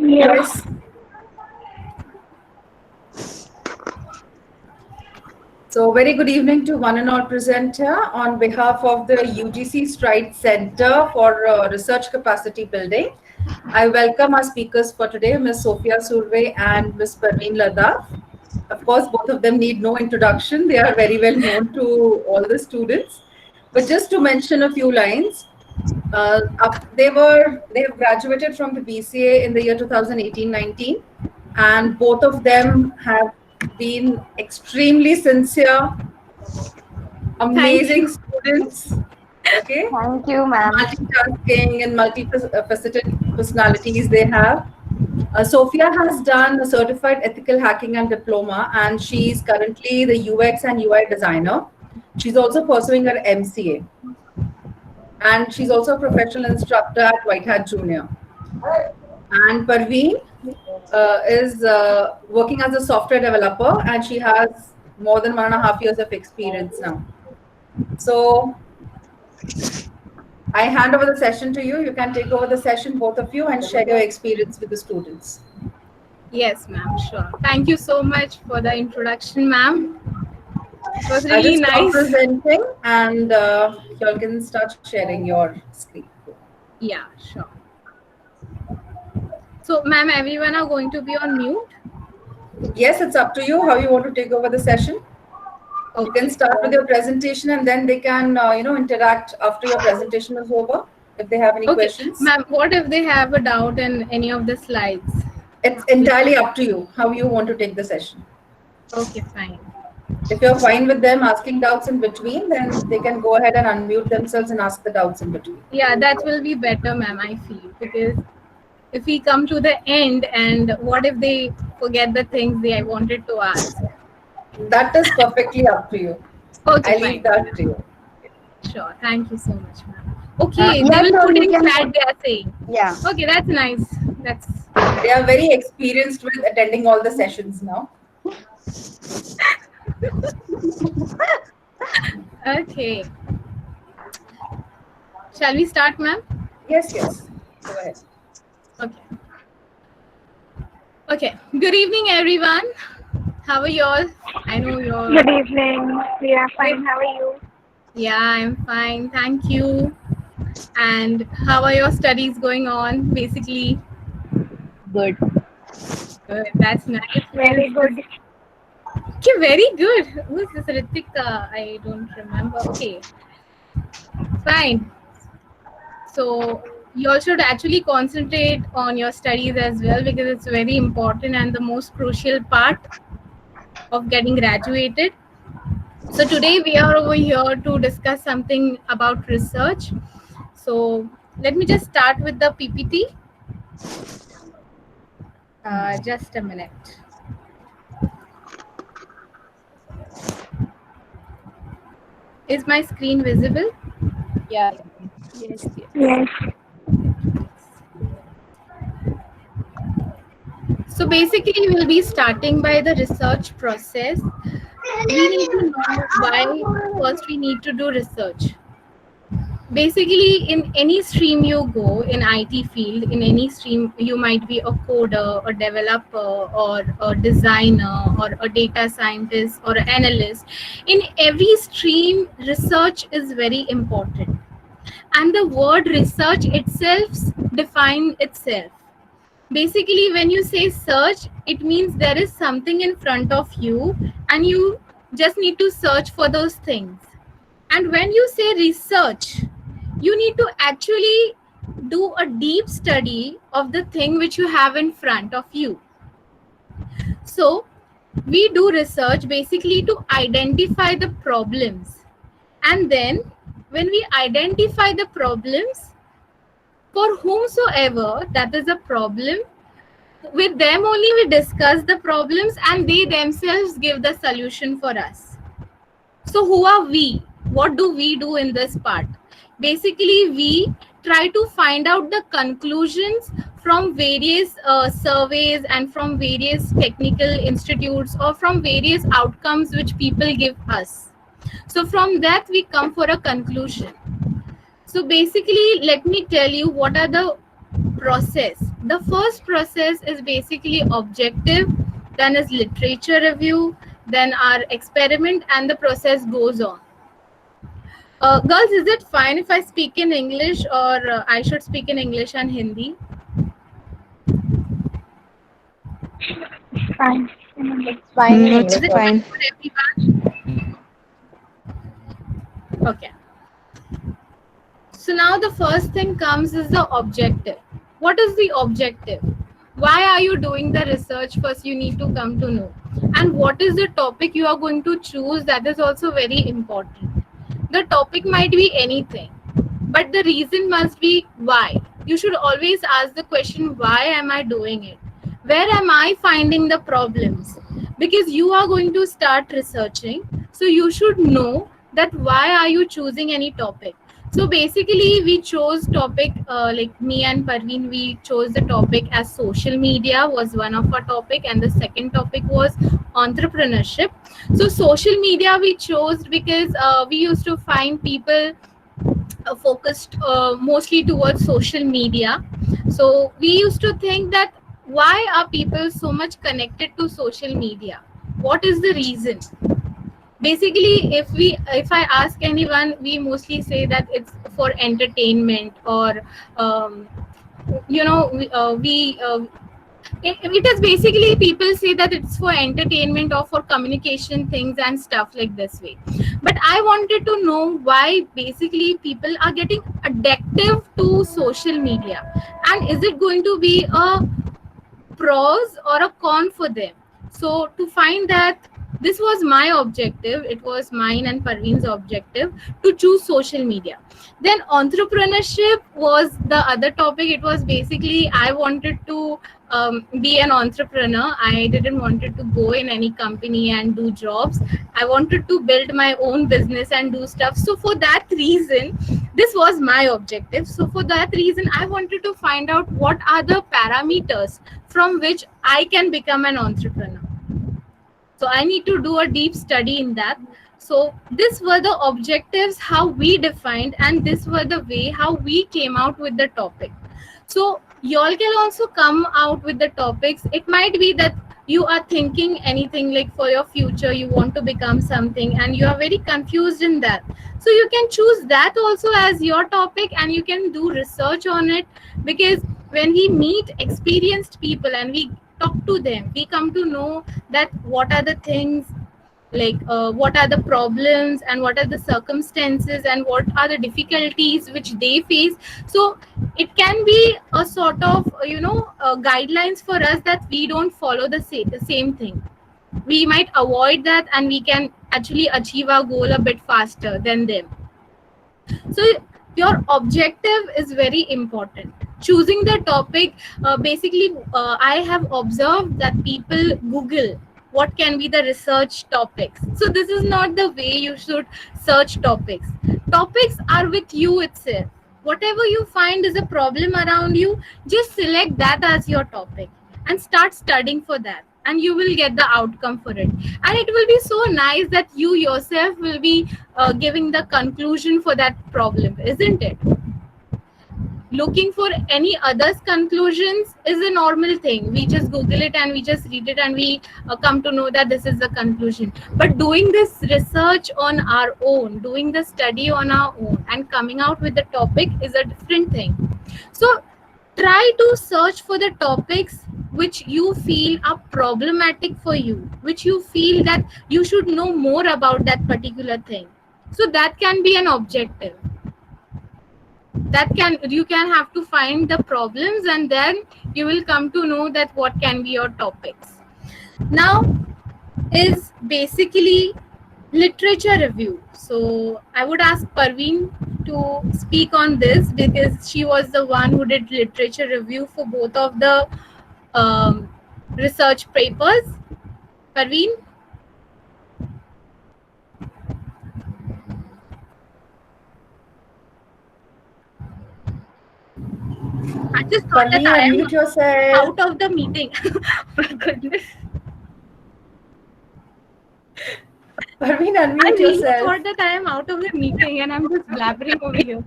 Yes. So, very good evening to one and all present here on behalf of the UGC Stride Center for Research Capacity Building. I welcome our speakers for today, Ms. Sophia Surve and Ms. Parveen Ladaf. Of course, both of them need no introduction. They are very well known to all the students. But just to mention a few lines, they have graduated from the BCA in the year 2018-19, and both of them have been extremely sincere, amazing students. Okay, Thank you, ma'am. multitasking and multifaceted personalities they have. Sophia has done a certified ethical hacking and diploma, and she's currently the UX and UI designer. She's also pursuing her MCA, and she's also a professional instructor at White Hat Junior. And Parveen is working as a software developer, and she has more than 1.5 years of experience now. So I hand over the session to you. You can take over the session, both of you, and share your experience with the students. Yes, ma'am, sure. Thank you so much for the introduction, ma'am. It was I'll really just stop nice. presenting, and you all can start sharing your screen. Yeah, sure. So, ma'am, everyone are going to be on mute. Yes, it's up to you how you want to take over the session. You can start with your presentation, and then they can, interact after your presentation is over if they have any questions. Ma'am, what if they have a doubt in any of the slides? It's entirely up to you how you want to take the session. Okay, fine. If you're fine with them asking doubts in between, then they can go ahead and unmute themselves and ask the doubts in between. Yeah, that will be better, ma'am, I feel, because if we come to the end and what if they forget the things I wanted to ask? That is perfectly up to you. Okay, I leave that to you. Sure. Thank you so much, ma'am. Okay, they will put in chat, they are saying. Yeah. Okay, that's nice. They are very experienced with attending all the sessions now. Okay. Shall we start, ma'am? Yes. Go ahead. Okay. Good evening, everyone. How are you all? I know you're... Good evening. We are fine. How are you? Yeah, I'm fine. Thank you. And how are your studies going on, basically? Good. Good. That's nice. Very good. Okay, very good. Who is this? Ritika? I don't remember. Okay. Fine. So you all should actually concentrate on your studies as well, because it's very important and the most crucial part of getting graduated. So today we are over here to discuss something about research. So let me just start with the PPT. Just a minute. Is my screen visible? Yeah. Yes. So basically, we'll be starting by the research process. We need to know why first we need to do research. Basically, in any stream you go, in IT field, in any stream, you might be a coder, a developer, or a designer, or a data scientist, or an analyst. In every stream, research is very important. And the word research itself defines itself. Basically, when you say search, it means there is something in front of you and you just need to search for those things. And when you say research, you need to actually do a deep study of the thing which you have in front of you. So we do research basically to identify the problems. And then when we identify the problems, for whomsoever that is a problem, with them only we discuss the problems and they themselves give the solution for us. So who are we? What do we do in this part? Basically, we try to find out the conclusions from various surveys and from various technical institutes or from various outcomes which people give us. So from that we come for a conclusion. So basically, let me tell you what are the process. the first process is basically objective, then is literature review, then our experiment, and the process goes on. Girls, is it fine if I speak in English, or I should speak in English and Hindi? Fine. It's fine in It's English. fine. For everyone? Okay. So now the first thing comes is the objective. What is the objective? Why are you doing the research? First, you need to come to know. And what is the topic you are going to choose? That is also very important. The topic might be anything, but the reason must be why. You should always ask the question, why am I doing it? Where am I finding the problems? Because you are going to start researching, so you should know that why are you choosing any topic. So basically we chose topic, like me and Parveen, we chose the topic as social media was one of our topic, and the second topic was entrepreneurship. So social media we chose because we used to find people focused mostly towards social media. So we used to think that why are people so much connected to social media? What is the reason? Basically, if I ask anyone, we mostly say that it's for entertainment, or it is basically people say that it's for entertainment or for communication things and stuff like this way. But I wanted to know why basically people are getting addictive to social media, and is it going to be a pros or a con for them? So to find that, this was my objective, it was mine and Parveen's objective to choose social media. Then entrepreneurship was the other topic. It was basically I wanted to be an entrepreneur. I didn't wanted to go in any company and do jobs. I wanted to build my own business and do stuff. So for that reason, this was my objective. So for that reason, I wanted to find out what are the parameters from which I can become an entrepreneur. So I need to do a deep study in that. So these were the objectives how we defined, and this were the way how we came out with the topic. So y'all can also come out with the topics. It might be that you are thinking anything like for your future, you want to become something and you are very confused in that. So you can choose that also as your topic, and you can do research on it, because when we meet experienced people and we talk to them, we come to know that what are the things, like what are the problems and what are the circumstances and what are the difficulties which they face. So it can be a sort of guidelines for us that we don't follow the same thing. We might avoid that and we can actually achieve our goal a bit faster than them. So your objective is very important. Choosing the topic, basically I have observed that people Google what can be the research topics. So this is not the way you should search topics. Topics are with you itself. Whatever you find is a problem around you, just select that as your topic and start studying for that, and you will get the outcome for it. And it will be so nice that you yourself will be giving the conclusion for that problem, isn't it? Looking for any others conclusions is a normal thing. We just Google it and we just read it and we come to know that this is the conclusion. But doing this research on our own, doing the study on our own and coming out with the topic is a different thing. So try to search for the topics which you feel are problematic for you, which you feel that you should know more about that particular thing. So that can be an objective. You can have to find the problems, and then you will come to know that what can be your topics. Now is basically literature review. So I would ask Parveen to speak on this, because she was the one who did literature review for both of the research papers. Parveen? I just thought that I am Unmute yourself. out of the meeting. For goodness. Parveen, I unmute really yourself. thought that I am out of the meeting and I'm just blabbering over here.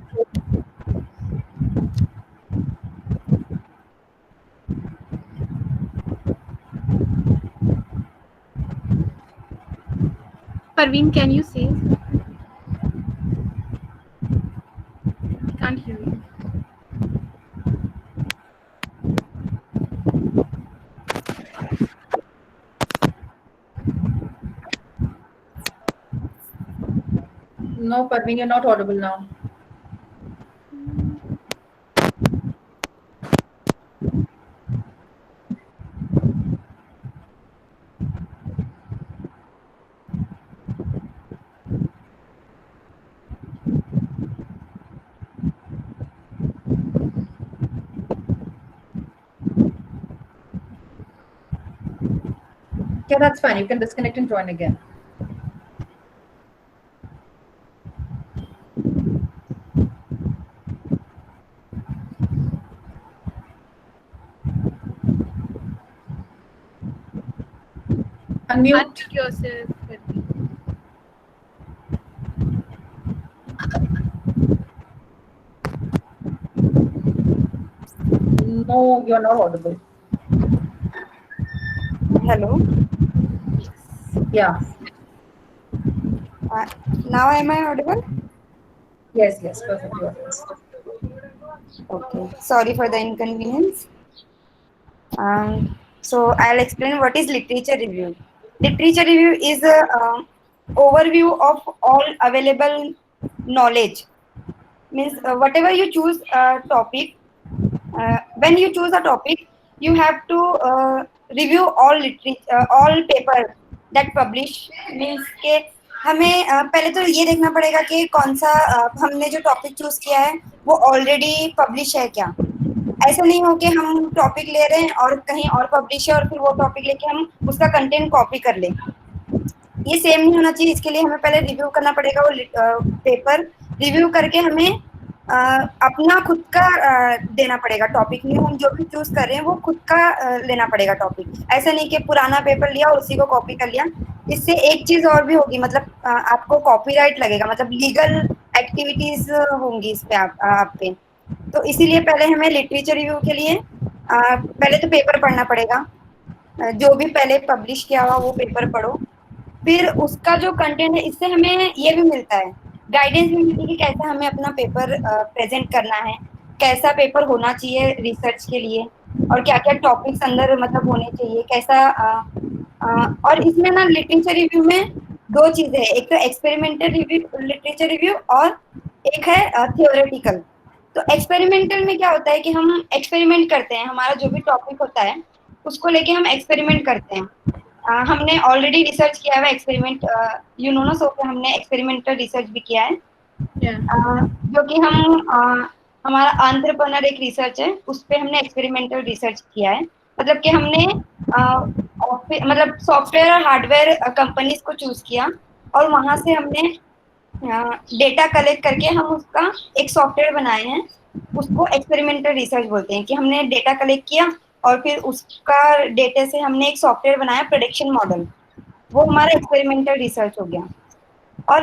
Parveen, can you say? Can't hear you. No, Parveen, you're not audible now. Yeah, that's fine. You can disconnect and join again. Unmute. Unmute yourself, Parveen. No, you're not audible. Hello. Yeah. Now am I audible? Yes, perfectly audible. Okay. Sorry for the inconvenience. So I'll explain what is literature review. Literature review is a overview of all available knowledge. Means whatever you choose a topic, when you choose a topic, you have to review all paper that publish. Means के हमें पहले तो ये देखना पड़ेगा कि कौन सा हमने जो टॉपिक चूज किया है वो ऑलरेडी पब्लिश है क्या. ऐसा नहीं हो कि हम टॉपिक ले रहे हैं और कहीं और पब्लिश है और फिर वो टॉपिक लेके हम उसका कंटेंट कॉपी कर लें. ये सेम नहीं होना चाहिए. इसके लिए हमें पहले रिव्यू करना पड़ेगा वो पेपर. रिव्यू करके हमें अपना खुद का देना पड़ेगा टॉपिक. न्यू हम जो भी चूज कर रहे हैं वो खुद का लेना पड़ेगा टॉपिक. ऐसा नहीं कि पुराना पेपर लिया और उसी को कॉपी कर लिया. इससे एक चीज और भी होगी, मतलब आपको कॉपीराइट लगेगा, मतलब लीगल एक्टिविटीज होंगी इस पे आप पे. तो इसीलिए पहले हमें लिटरेचर रिव्यू के लिए पहले तो पेपर पढ़ना पड़ेगा. जो भी पहले पब्लिश किया हुआ वो पेपर पढ़ो. फिर उसका जो कंटेंट है इससे हमें ये भी मिलता है, गाइडेंस भी मिलती है कि कैसा हमें अपना पेपर प्रेजेंट करना है, कैसा पेपर होना चाहिए रिसर्च के लिए, और क्या क्या टॉपिक्स अंदर मतलब होने चाहिए, कैसा और इसमें ना लिटरेचर रिव्यू में दो चीजें हैं. एक तो एक्सपेरिमेंटल रिव्यू लिटरेचर रिव्यू और एक है थियोरेटिकल. तो एक्सपेरिमेंटल में क्या होता है कि हम एक्सपेरिमेंट करते हैं. हमारा जो भी टॉपिक होता है उसको लेके हम एक्सपेरिमेंट करते हैं. हमने ऑलरेडी रिसर्च किया है एक्सपेरिमेंट, यू नो ना, सो हमने एक्सपेरिमेंटल रिसर्च भी किया है. जो कि हम हमारा एंटरप्रेन्योर एक रिसर्च है, उस पे हमने एक्सपेरिमेंटल रिसर्च किया है. मतलब कि हमने मतलब सॉफ्टवेयर और हार्डवेयर कंपनीज को चूज किया और वहां से हमने डेटा कलेक्ट करके हम उसका एक सॉफ्टवेयर बनाए हैं. उसको एक्सपेरिमेंटल रिसर्च बोलते हैं कि हमने डेटा कलेक्ट किया और फिर उसका डेटा से हमने एक सॉफ्टवेयर बनाया प्रेडिक्शन मॉडल. वो हमारा एक्सपेरिमेंटल रिसर्च हो गया. और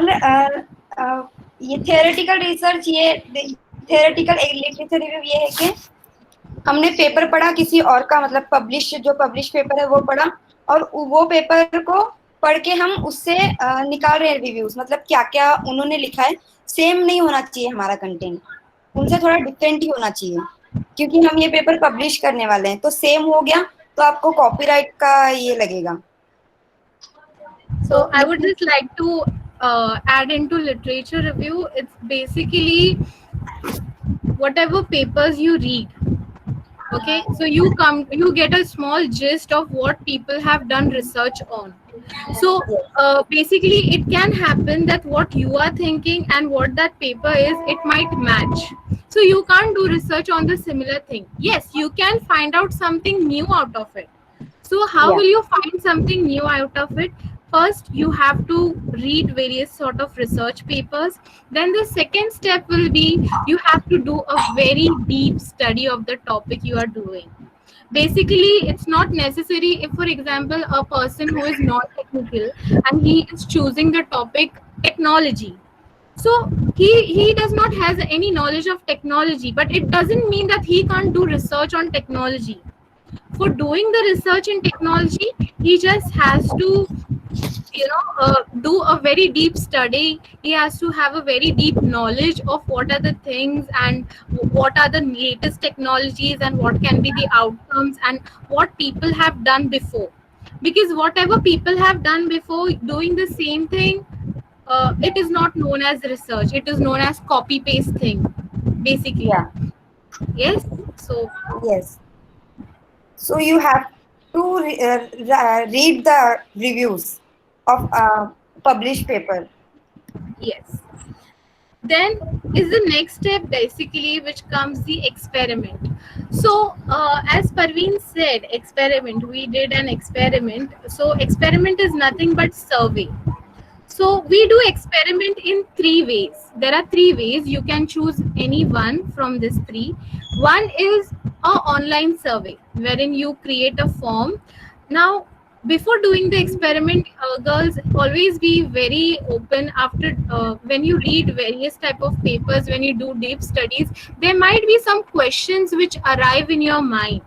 ये थियोरेटिकल रिसर्च, ये थियोरेटिकल लिटरेचर रिव्यू ये है कि हमने पेपर पढ़ा किसी और का, मतलब जो पब्लिश पेपर है वो पढ़ा और वो पेपर को पढ़ के हम उससे निकाल रहे हैं रिव्यूज. मतलब क्या क्या उन्होंने लिखा है. सेम नहीं होना चाहिए हमारा कंटेंट, उनसे थोड़ा डिफरेंट ही होना चाहिए, क्योंकि हम ये पेपर पब्लिश करने वाले हैं. तो सेम हो गया तो आपको कॉपीराइट का ये लगेगा. So I would just like to add into literature review. It's basically whatever papers you read. Okay, so you get a small gist of what people have done research on. So basically it can happen that what you are thinking and what that paper is, it might match. So you can't do research on the similar thing. Yes, you can find out something new out of it. So how will you find something new out of it? First, you have to read various sort of research papers. Then the second step will be you have to do a very deep study of the topic you are doing. Basically, it's not necessary if, for example, a person who is not technical and he is choosing the topic technology. So he does not has any knowledge of technology, but it doesn't mean that he can't do research on technology. For doing the research in technology, he just has to do a very deep study. He has to have a very deep knowledge of what are the things and what are the latest technologies and what can be the outcomes and what people have done before, because whatever people have done before doing the same thing, it is not known as research, it is known as copy paste thing basically. Yeah. Yes, so Yes. So you have to read the reviews of published paper. yes. Then is the next step basically which comes the experiment. So as Parveen said, experiment, we did an experiment. So experiment is nothing but survey. So we do experiment in three ways. There are three ways. You can choose any one from these three. One is a online survey wherein you create a form. Now, before doing the experiment, girls, always be very open. After when you read various type of papers, when you do deep studies, there might be some questions which arrive in your mind,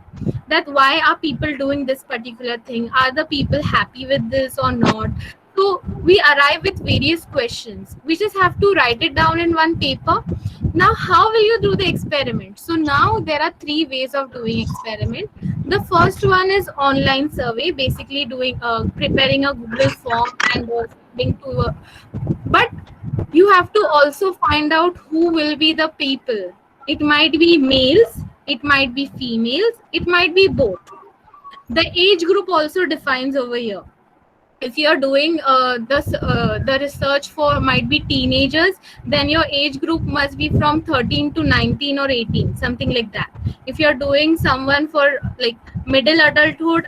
that why are people doing this particular thing, are the people happy with this or not. So we arrive with various questions. We just have to write it down in one paper. Now, how will you do the experiment? So now there are three ways of doing experiment. The first one is online survey, basically doing preparing a Google form and sending to a, but you have to also find out who will be the people. It might be males, it might be females, it might be both. The age group also defines over here. If you are doing the research for might be teenagers, then your age group must be from 13 to 19 or 18, something like that. If you are doing someone for like middle adulthood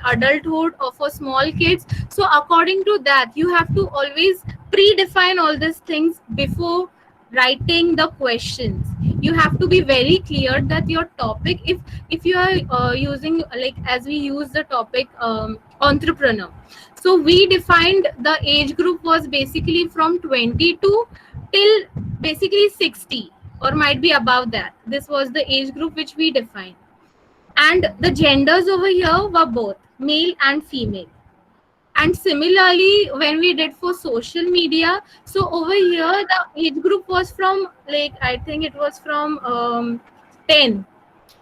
or for small kids, so according to that you have to always predefine all these things before writing the questions. You have to be very clear that your topic, if you are using, like as we use the topic entrepreneur, so we defined the age group was basically from 22 till basically 60 or might be above that. This was the age group which we defined, and the genders over here were both male and female. And similarly, when we did for social media, so over here the age group was from, like I think it was from 10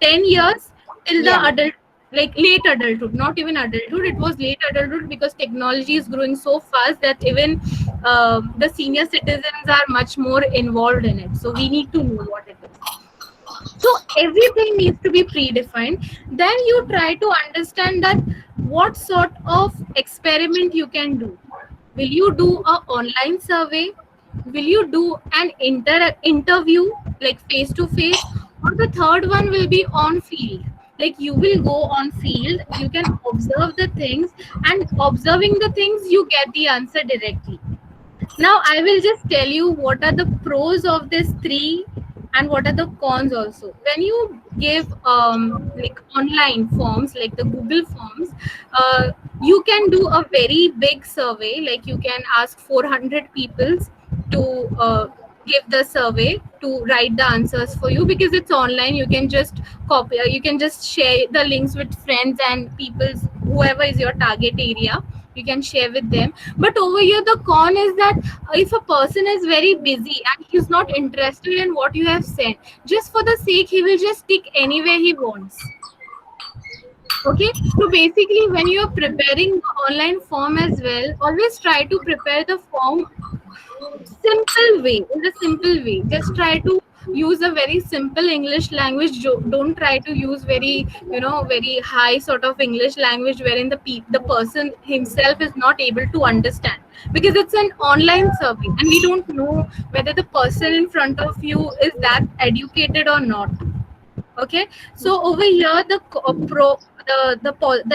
years till the Yeah. adult, like late adulthood, not even adulthood, it was late adulthood, because technology is growing so fast that even the senior citizens are much more involved in it. So we need to know what it is. So everything needs to be predefined. Then you try to understand that what sort of experiment you can do. Will you do a online survey? Will you do an interview, like face to face? Or the third one will be on field. Like you will go on field, you can observe the things, and observing the things you get the answer directly. Now I will just tell you what are the pros of this three and what are the cons also. When you give like online forms like the Google forms, you can do a very big survey, like you can ask 400 people to give the survey to write the answers for you, because it's online. You can just copy, you can just share the links with friends and people, whoever is your target area, you can share with them. But over here the con is that if a person is very busy and he's not interested in what you have sent, just for the sake, he will just stick anywhere he wants. Okay, so basically when you are preparing the online form as well, always try to prepare the form simple way, in a simple way. Just try to use a very simple English language. Don't try to use very, very high sort of English language wherein the person himself is not able to understand, because it's an online survey and we don't know whether the person in front of you is that educated or not. Okay, so over here the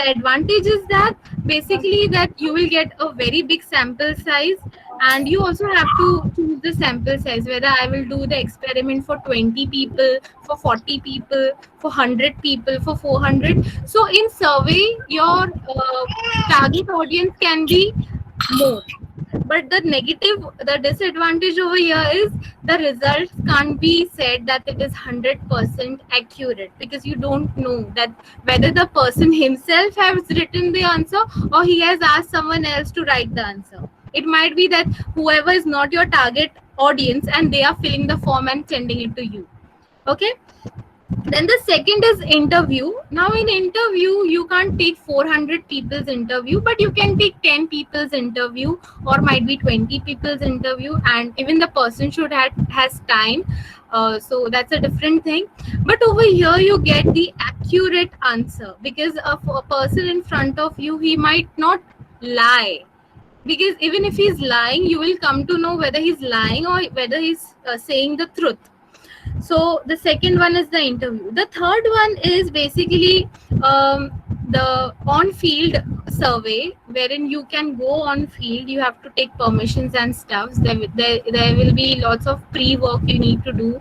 advantage is that basically that you will get a very big sample size, and you also have to choose the sample size, whether I will do the experiment for 20 people, for 40 people, for 100 people, for 400. So in survey your target audience can be more. But the disadvantage over here is the results can't be said that it is 100% accurate, because you don't know that whether the person himself has written the answer or he has asked someone else to write the answer. It might be that whoever is not your target audience and they are filling the form and sending it to you. Okay. Then the second is interview. Now in interview, you can't take 400 people's interview, but you can take 10 people's interview, or might be 20 people's interview, and even the person should has time. So that's a different thing. But over here, you get the accurate answer, because of a person in front of you, he might not lie. Because even if he's lying, you will come to know whether he's lying or whether he's saying the truth. So the second one is the interview. The third one is basically the on-field survey, wherein you can go on field. You have to take permissions and stuff. There will be lots of pre-work you need to do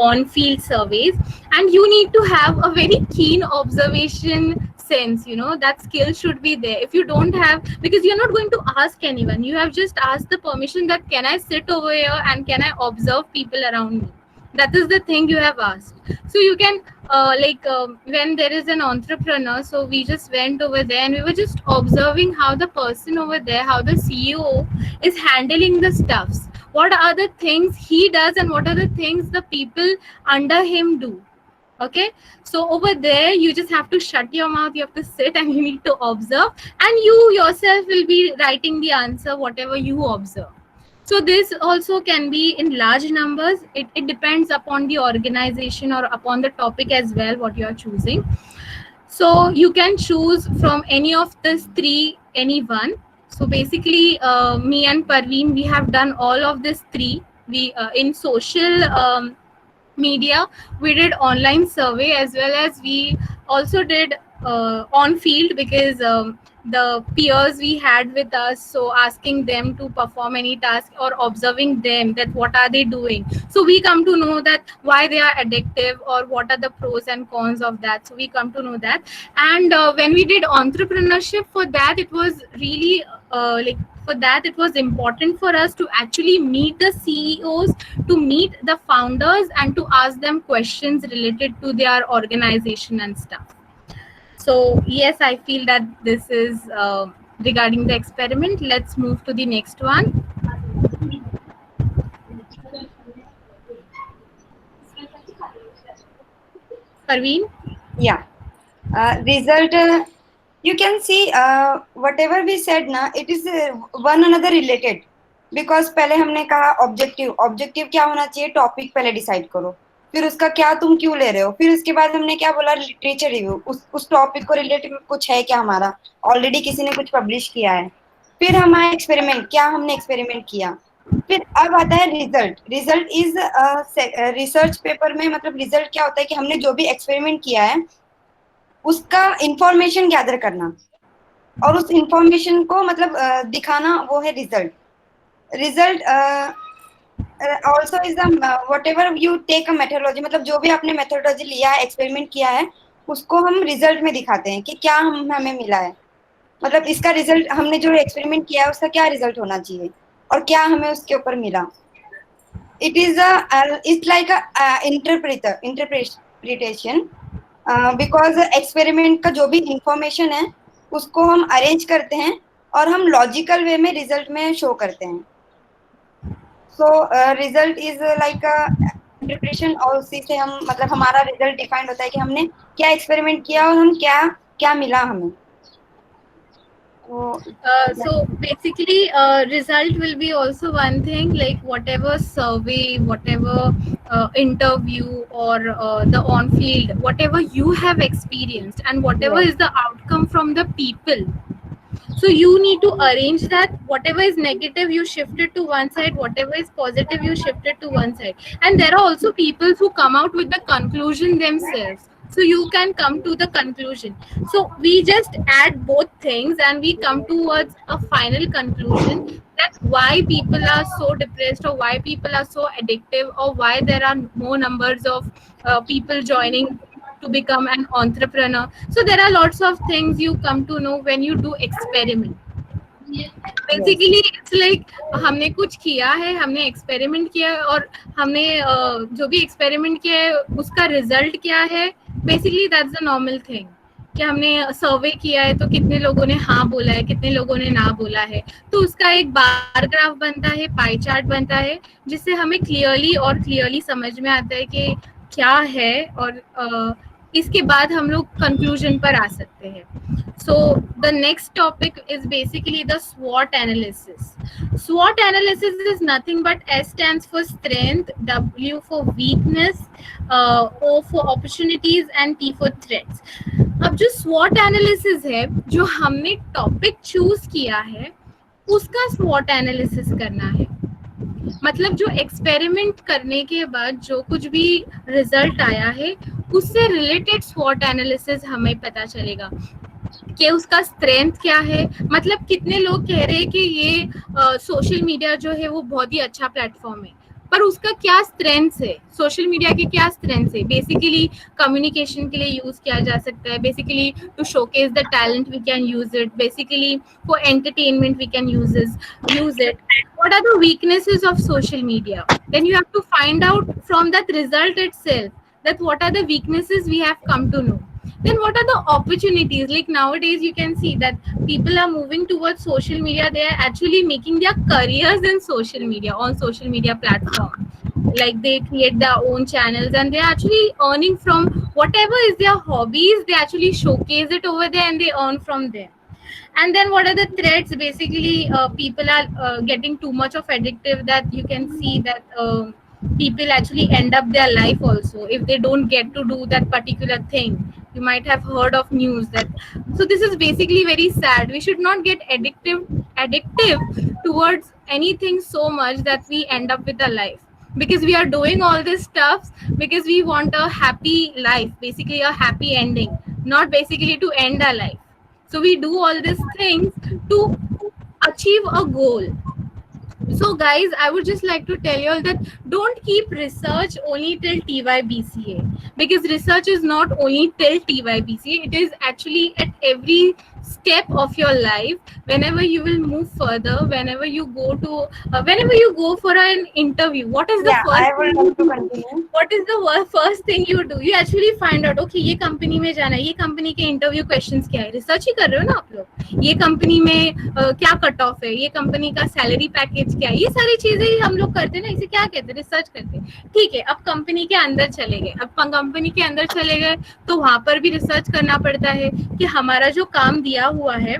on-field surveys, and you need to have a very keen observation sense. That skill should be there. If you don't have, because you're not going to ask anyone, you have just asked the permission that can I sit over here and can I observe people around me. That is the thing you have asked. So you can when there is an entrepreneur, so we just went over there and we were just observing how the person over there, how the CEO is handling the stuffs. What are the things he does and what are the things the people under him do. Okay, so over there you just have to shut your mouth, you have to sit and you need to observe, and you yourself will be writing the answer whatever you observe. So this also can be in large numbers. It depends upon the organization or upon the topic as well, what you are choosing. So you can choose from any of these three, any one. So basically, me and Parveen, we have done all of these three. We in social media, we did online survey, as well as we also did on field, because the peers we had with us, so asking them to perform any task or observing them that what are they doing. So we come to know that why they are addictive or what are the pros and cons of that. So we come to know that. And when we did entrepreneurship, for that it was really for that it was important for us to actually meet the CEOs, to meet the founders, and to ask them questions related to their organization and stuff. So yes, I feel that this is regarding the experiment. Let's move to the next one. Parveen? Yeah. Result, you can see whatever we said na, it is one another related. Because पहले हमने कहा objective क्या होना चाहिए, topic पहले decide करो, फिर उसका क्या तुम क्यों ले रहे हो, फिर उसके बाद हमने क्या बोला, लिटरेचर रिव्यू, उस टॉपिक को रिलेटेड कुछ है क्या, हमारा ऑलरेडी किसी ने कुछ पब्लिश किया है, फिर हमारा एक्सपेरिमेंट, क्या हमने एक्सपेरिमेंट किया, फिर अब आता है रिजल्ट इज रिसर्च पेपर में, मतलब रिजल्ट क्या होता है कि हमने जो भी एक्सपेरिमेंट किया है उसका इंफॉर्मेशन गैदर करना और उस इंफॉर्मेशन को मतलब दिखाना, वो है result also is whatever you take a methodology, मतलब जो भी आपने मेथोडोलॉजी लिया है, एक्सपेरिमेंट किया है, उसको हम रिजल्ट में दिखाते हैं कि क्या हमें मिला है, मतलब इसका रिजल्ट, हमने जो एक्सपेरिमेंट किया है उसका क्या रिजल्ट होना चाहिए और क्या हमें उसके ऊपर मिला. It is it's like interpretation, because experiment का जो भी इंफॉर्मेशन है उसको हम अरेंज करते हैं और हम लॉजिकल वे में रिजल्ट में शो करते हैं. So result is like interpretation, और उसी से हम मतलब हमारा रिजल्ट डिफाइंड होता है कि हमने क्या एक्सपेरिमेंट किया और हम क्या मिला हमें. So basically result will be also one thing, like whatever survey, whatever interview or the on field, whatever you have experienced and whatever is the outcome from the people. So you need to arrange that. Whatever is negative, you shift it to one side. Whatever is positive, you shift it to one side. And there are also people who come out with the conclusion themselves. So you can come to the conclusion. So we just add both things and we come towards a final conclusion, that why people are so depressed or why people are so addictive or why there are more numbers of people joining to become an entrepreneur. So there are lots of things you come to know when you do experiment. Basically it's like हमने कुछ किया है, हमने experiment किया है और हमने जो भी एक्सपेरिमेंट किया है उसका रिजल्ट क्या है, basically that's the normal thing. कि हमने सर्वे किया है तो कितने लोगों ने हाँ बोला है, कितने लोगों ने ना बोला है। तो उसका एक बार ग्राफ बनता है, पाई चार्ट बनता है, जिससे हमें क्लियरली समझ में आता है कि क्या है, और इसके बाद हम लोग कंक्लूजन पर आ सकते हैं। So the next topic is basically the SWOT analysis. SWOT analysis is nothing but S stands for strength, W for weakness, O for opportunities and T for threats. अब जो SWOT analysis है, जो हमने topic choose किया है, उसका SWOT analysis करना है। मतलब जो एक्सपेरिमेंट करने के बाद जो कुछ भी रिजल्ट आया है, उससे रिलेटेड SWOT एनालिसिस हमें पता चलेगा कि उसका स्ट्रेंथ क्या है। मतलब कितने लोग कह रहे हैं कि ये सोशल मीडिया जो है वो बहुत ही अच्छा प्लेटफॉर्म है, पर उसका क्या स्ट्रेंथ है, सोशल मीडिया के क्या स्ट्रेंथ है। बेसिकली कम्युनिकेशन के लिए यूज किया जा सकता है, basically to showcase the talent we can use it, basically for entertainment we can use it. What are the weaknesses of social media? Then you have to find out from that result itself that what are the weaknesses we have come to know. Then what are the opportunities? Like nowadays you can see that people are moving towards social media. They are actually making their careers in social media, on social media platform. Like they create their own channels and they are actually earning from whatever is their hobbies. They actually showcase it over there and they earn from there. And then what are the threats? Basically people are getting too much of addictive, that you can see that people actually end up their life also if they don't get to do that particular thing. You might have heard of news that. So this is basically very sad. We should not get addictive towards anything so much that we end up with a life, because we are doing all this stuff because we want a happy life, basically a happy ending, not basically to end our life. So we do all these things to achieve a goal. So guys, I would just like to tell you all that don't keep research only till TYBCA, because research is not only till TYBCA, it is actually at every step of your life. Whenever you will move further, whenever you go for an interview, what is the Yeah, I first would thing like you to do? continue. What is the first thing you do? You actually find out, okay, ये company में जाना है, ये company के interview questions क्या है, research ही कर रहे हो ना आप लोग। ये कंपनी में क्या कट ऑफ है, ये कंपनी का सैलरी पैकेज क्या है, ये सारी चीजें ही हम लोग करते हैं ना, इसे क्या कहते हैं, रिसर्च करते हैं। ठीक है, अब कंपनी के अंदर चले गए, तो वहां पर भी रिसर्च करना पड़ता है कि हमारा जो काम दिया हुआ है,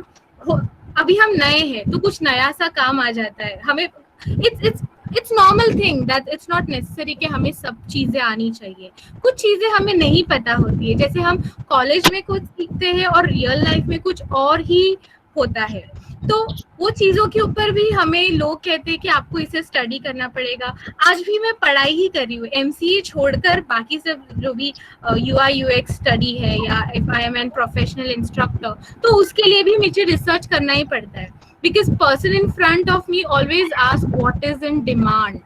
अभी हम नए हैं तो कुछ नया सा काम आ जाता है हमें। It's normal thing that it's not necessary कि हमें सब चीजें आनी चाहिए। कुछ चीजें हमें नहीं पता होती है, जैसे हम कॉलेज में कुछ सीखते हैं और रियल लाइफ में कुछ और ही होता है। तो वो चीजों के ऊपर भी हमें लोग कहते हैं कि आपको इसे स्टडी करना पड़ेगा। आज भी मैं पढ़ाई ही कर रही हूँ, MCA छोड़कर बाकी सब जो भी UI UX स्टडी है, या if I am N professional instructor, तो उसके लिए भी मुझे रिसर्च करना ही पड़ता है, because person in front of me always ask what is in demand,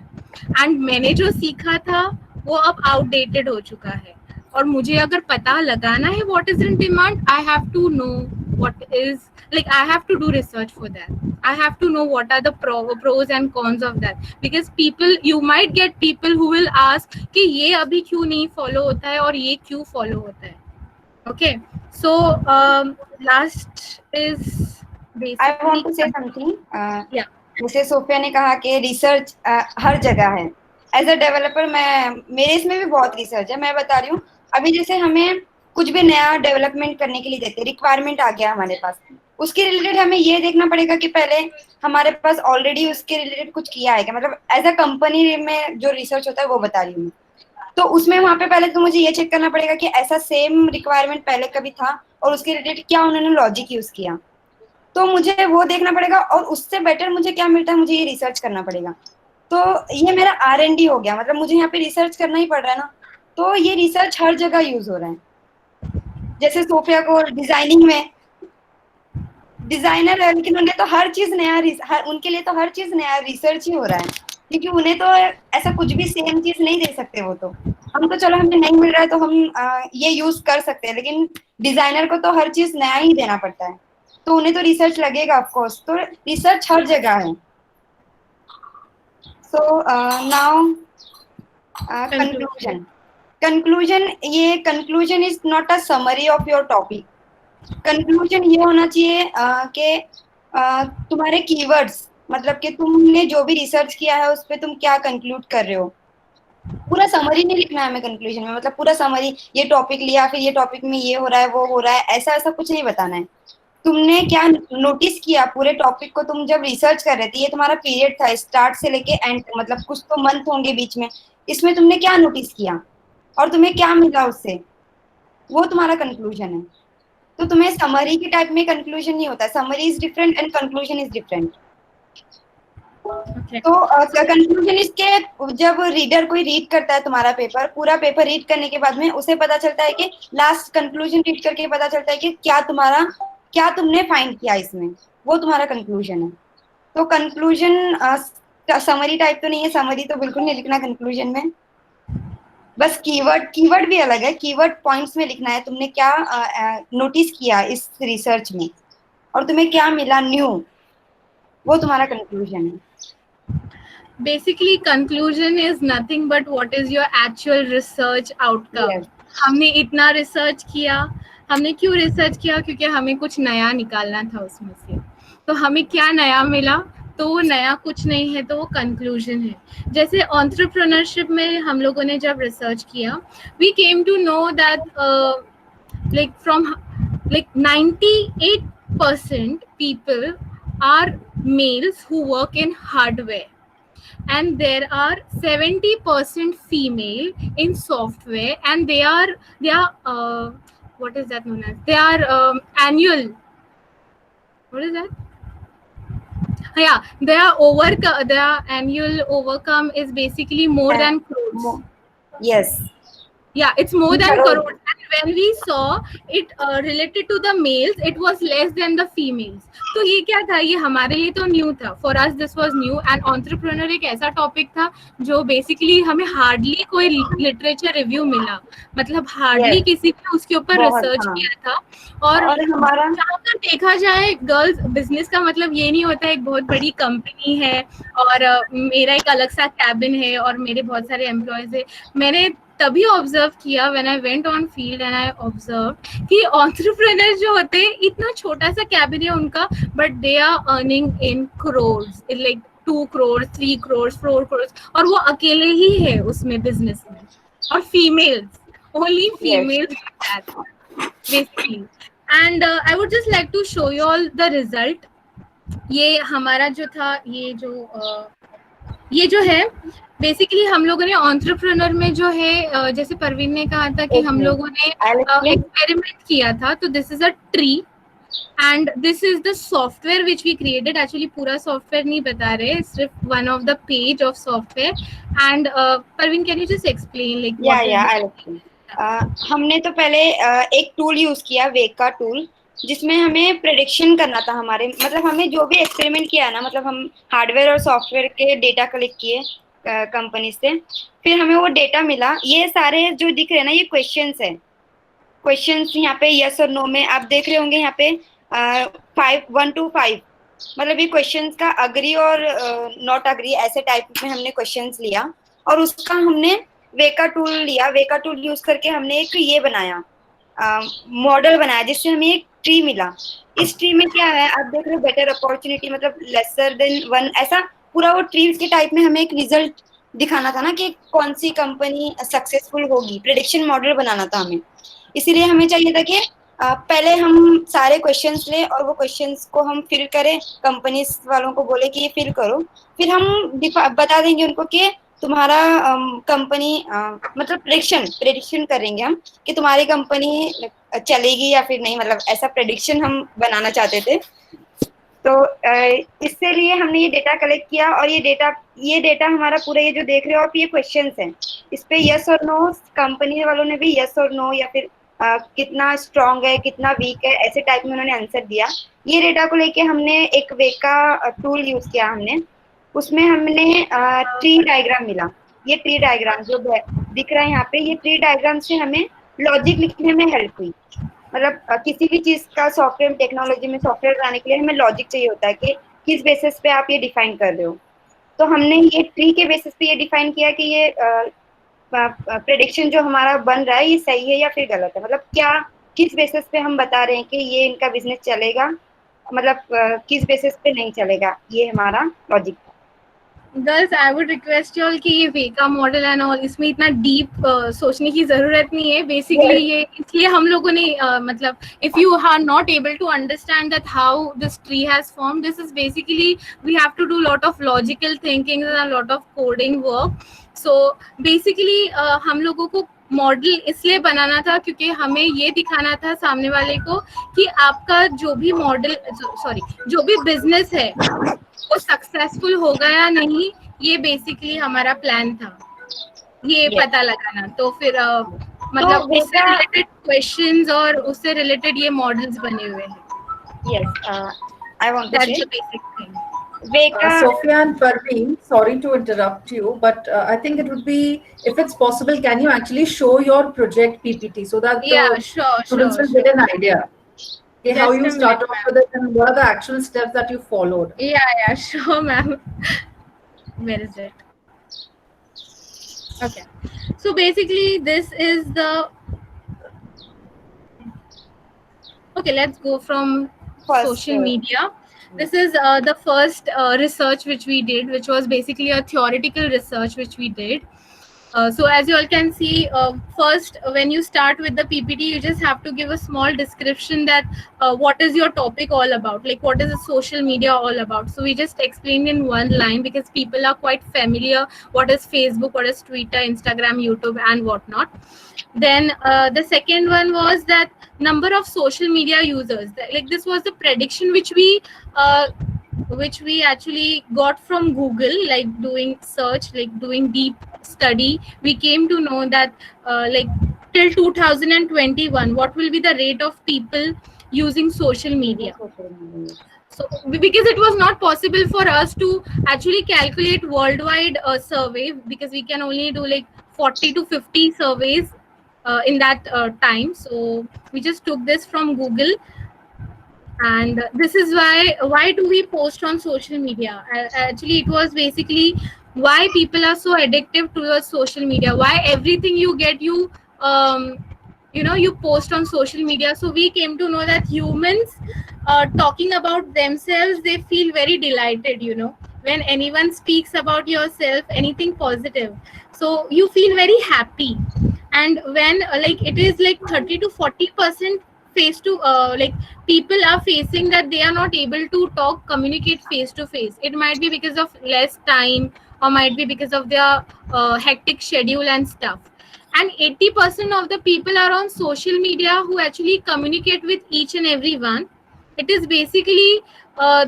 and मैंने जो सीखा था वो अब आउटडेटेड हो चुका है, और मुझे अगर पता लगाना है what is in demand, I have to know what is, like I have to do research for that. I have to know what are the pros and cons of that, because you might get people who will ask कि ये अभी क्यों नहीं follow होता है और ये क्यों follow होता है। Okay, so last is basically I want to say something. Yeah. जैसे सोफिया ने कहा कि रिसर्च हर जगह है। एज अ डेवलपर मेरे इसमें भी बहुत रिसर्च है। मैं बता रही हूँ, अभी जैसे हमें कुछ भी नया डेवलपमेंट करने के लिए देते, रिक्वायरमेंट आ गया हमारे पास, उसके रिलेटेड हमें ये देखना पड़ेगा कि पहले हमारे पास ऑलरेडी उसके रिलेटेड कुछ किया है क्या। मतलब एज अ कंपनी में जो रिसर्च होता है वो बता रही हूँ। तो उसमें वहां पे पहले तो मुझे ये चेक करना पड़ेगा कि ऐसा सेम रिक्वायरमेंट पहले कभी था और उसके रिलेटेड क्या उन्होंने लॉजिक यूज किया, तो मुझे वो देखना पड़ेगा। और उससे बेटर मुझे क्या मिलता है, मुझे ये रिसर्च करना पड़ेगा। तो ये मेरा R&D हो गया, मतलब मुझे यहाँ पे रिसर्च करना ही पड़ रहा है ना। तो ये रिसर्च हर जगह यूज हो रहा है। जैसे सोफिया को डिजाइनिंग में डिजाइनर है, लेकिन उन्हें तो हर चीज नया, उनके लिए तो हर चीज नया रिसर्च ही हो रहा है, क्योंकि उन्हें तो ऐसा कुछ भी सेम चीज नहीं दे सकते। वो तो हम तो चलो हमें नहीं मिल रहा है तो हम ये यूज कर सकते हैं, लेकिन डिजाइनर को तो हर चीज नया ही देना पड़ता है, तो उन्हें तो रिसर्च लगेगा ऑफकोर्स। तो रिसर्च हर जगह है। So now conclusion. Conclusion is not a summary of your topic. Conclusion ये होना चाहिए कि तुम्हारे कीवर्ड्स, मतलब कि तुमने जो भी रिसर्च किया है उस पर तुम क्या कंक्लूड कर रहे हो। पूरा समरी नहीं लिखना है हमें कंक्लूजन में, मतलब पूरा समरी, ये टॉपिक लिया, फिर ये टॉपिक में ये हो रहा है, वो हो रहा है, ऐसा ऐसा कुछ नहीं बताना है। तुमने क्या नोटिस किया पूरे टॉपिक को, तुम जब रिसर्च कर रहे थे, ये तुम्हारा पीरियड था स्टार्ट से लेके एंड, मतलब कुछ तो मंथ होंगे बीच में, इसमें तुमने क्या नोटिस किया और तुम्हें क्या मिला उससे, वो तुम्हारा कंक्लूजन है। तो तुम्हें समरी के टाइप में कंक्लूजन नहीं होता, summary is different and conclusion is different. Okay. तो कंक्लूजन इसके, जब रीडर कोई रीड करता है तुम्हारा पेपर, पूरा पेपर रीड करने के बाद में उसे पता चलता है कि लास्ट कंक्लूजन रीड करके पता चलता है कि क्या तुमने फाइंड किया इसमें, वो तुम्हारा कंक्लूजन है। तो कंक्लूजन समरी टाइप तो नहीं है, समरी तो बिल्कुल नहीं लिखना कंक्लूजन में। बस कीवर्ड भी अलग है, कीवर्ड पॉइंट्स में लिखना है तुमने क्या नोटिस किया इस रिसर्च में और तुम्हें क्या मिला न्यू, वो तुम्हारा कंक्लूजन है। Basically, conclusion is nothing but what is your actual research outcome. Yes. हमने इतना रिसर्च किया, हमने क्यों रिसर्च किया? क्योंकि हमें कुछ नया निकालना था उसमें से। तो हमें क्या नया मिला? तो वो नया कुछ नहीं है, तो वो कंक्लूजन है। जैसे एंटरप्रेन्योरशिप में हम लोगों ने जब रिसर्च किया, we came to know that like from like 98% people are males who work in hardware, and there are 70% female in software, and they are what is that known as, they are annual, what is that, yeah, their annual overcome is basically more than crores. Yes. Yeah, it's more than Crores. crores. And when we saw it related to the males, it was less than the females. तो ये क्या था? ये हमारे लिए तो new था. For us this was new. And entrepreneur एक ऐसा टॉपिक था जो बेसिकली हमें हार्डली कोई लिटरेचर रिव्यू मिला, मतलब हार्डली किसी ने उसके ऊपर रिसर्च किया था। और हमारा जहाँ तक देखा जाए, गर्ल्स बिजनेस का मतलब ये नहीं होता एक बहुत बड़ी कंपनी है और मेरा एक अलग सा कैबिन है और मेरे बहुत सारे एम्प्लॉयज है। मैंने तभी ऑब्जर्व किया when I went on field and I observe कि एंटरप्रेन्योर जो होते हैं, इतना छोटा सा कैबिन है उनका, but they are earning in crores, like 2 crores, 3 crores, 4 crores, और वो अकेले ही है उसमें बिजनेस में, और females, only females basically. And I would just like to show you all the result. ये हमारा जो था, ये जो है बेसिकली हम लोगों ने एंटरप्रेन्योर में जो है, जैसे परवीन ने कहा था कि हम लोगों ने एक्सपेरिमेंट किया था। तो this is a tree and this is the software which we created. Actually पूरा सॉफ्टवेयर नहीं बता रहे, सिर्फ one of the page of software. And Parveen, can you just explain like हमने तो पहले एक टूल यूज किया, वेका टूल, जिसमें हमें प्रेडिक्शन करना था हमारे, मतलब हमें जो भी एक्सपेरिमेंट किया ना, मतलब हम हार्डवेयर और सॉफ्टवेयर के डेटा कलेक्ट किए कंपनी से, फिर हमें वो डेटा मिला। ये सारे जो दिख रहे हैं ना, ये क्वेश्चंस है। क्वेश्चंस यहाँ पे यस और नो में आप देख रहे होंगे, यहाँ पे 1 to 5, मतलब ये क्वेश्चंस का अग्री और नॉट अग्री ऐसे टाइप में हमने क्वेश्चंस लिया और उसका हमने वेका टूल लिया। वेका टूल यूज करके हमने एक ये बनाया, मॉडल बनाया, जिससे हमें एक ट्री मिला। इस ट्री में क्या है आप देख रहे हो, बेटर अपॉर्चुनिटी, मतलब लेसर देन 1, ऐसा पूरा वो ट्री के टाइप में हमें एक रिजल्ट दिखाना था ना कि कौन सी कंपनी सक्सेसफुल होगी। प्रेडिक्शन मॉडल बनाना था हमें, इसीलिए हमें चाहिए था कि पहले हम सारे क्वेश्चंस ले और वो क्वेश्चंस को हम फिल करें, कंपनीज वालों को बोले कि ये फिल करो, फिर हम बता देंगे उनको कि तुम्हारा कंपनी मतलब प्रेडिक्शन करेंगे हम कि तुम्हारी कंपनी चलेगी या फिर नहीं, मतलब ऐसा प्रेडिक्शन हम बनाना चाहते थे। तो इससे लिए हमने ये डेटा कलेक्ट किया और ये डेटा हमारा पूरा, ये जो देख रहे हो आप, ये क्वेश्चंस हैं, इस पे यस और नो, कंपनी वालों ने भी यस और नो या फिर कितना स्ट्रांग है कितना वीक है ऐसे टाइप में उन्होंने आंसर दिया। ये डेटा को लेके हमने एक वेका टूल यूज किया हमने, उसमें हमने ट्री डायग्राम मिला। ये ट्री डायग्राम जो दिख रहा है यहाँ पे, ये ट्री डायग्राम से हमें लॉजिक लिखने में हेल्प हुई। मतलब किसी भी चीज का सॉफ्टवेयर टेक्नोलॉजी में सॉफ्टवेयर बनाने के लिए हमें लॉजिक चाहिए होता है कि किस बेसिस पे आप ये डिफाइन कर रहे हो। तो हमने ये ट्री के बेसिस पे ये डिफाइन किया कि ये प्रेडिक्शन जो हमारा बन रहा है ये सही है या फिर गलत है, मतलब क्या किस बेसिस पे हम बता रहे हैं कि ये इनका बिजनेस चलेगा, मतलब किस बेसिस पे नहीं चलेगा, ये हमारा लॉजिक था। Girls I would request you all कि ये वेका मॉडल एंड ऑल इसमें इतना डीप सोचने की जरूरत नहीं है. बेसिकली ये इसलिए हम लोगों ने मतलब if you are not able to understand that how this tree has form, this is basically we have to do lot of logical thinking and lot of coding work. So basically हम लोगों को model इसलिए बनाना था क्योंकि हमें ये दिखाना था सामने वाले को कि आपका जो भी मॉडल जो भी बिजनेस है वो सक्सेसफुल होगा या नहीं, ये बेसिकली हमारा प्लान था, ये पता लगाना. तो फिर मतलब उससे रिलेटेड क्वेश्चंस और उससे रिलेटेड ये मॉडल्स बने हुए हैं. Yes, I want to That's say the basic thing. Veka. Sophia and Parveen, sorry to interrupt you, but I think it would be, if it's possible, can you actually show your project PPT so that the Yeah, sure. students will get an idea? Okay, how Just you a start minute, off with it and what are the actual steps that you followed? Yeah, sure, ma'am. Where is it? Okay. So basically, this is the. Okay, let's go from First, social media. This is the first research which we did, which was basically a theoretical research which we did. So as you all can see, first when you start with the PPT, you just have to give a small description that what is your topic all about, like what is the social media all about. So we just explained in one line because people are quite familiar what is Facebook, what is Twitter, Instagram, YouTube and whatnot. Then the second one was that number of social media users, like this was the prediction which we actually got from Google, like doing search, like doing deep study. We came to know that like till 2021 what will be the rate of people using social media. So because it was not possible for us to actually calculate worldwide survey, because we can only do like 40 to 50 surveys in that time. So we just took this from Google. And this is why do we post on social media? Actually, it was basically why people are so addictive to the social media, why everything you get you you post on social media. So we came to know that humans talking about themselves, they feel very delighted, when anyone speaks about yourself, anything positive, so you feel very happy. And when like it is like 30 to 40% face to like people are facing that they are not able to communicate face to face. It might be because of less time or might be because of their hectic schedule and stuff. And 80% of the people are on social media who actually communicate with each and every one. It is basically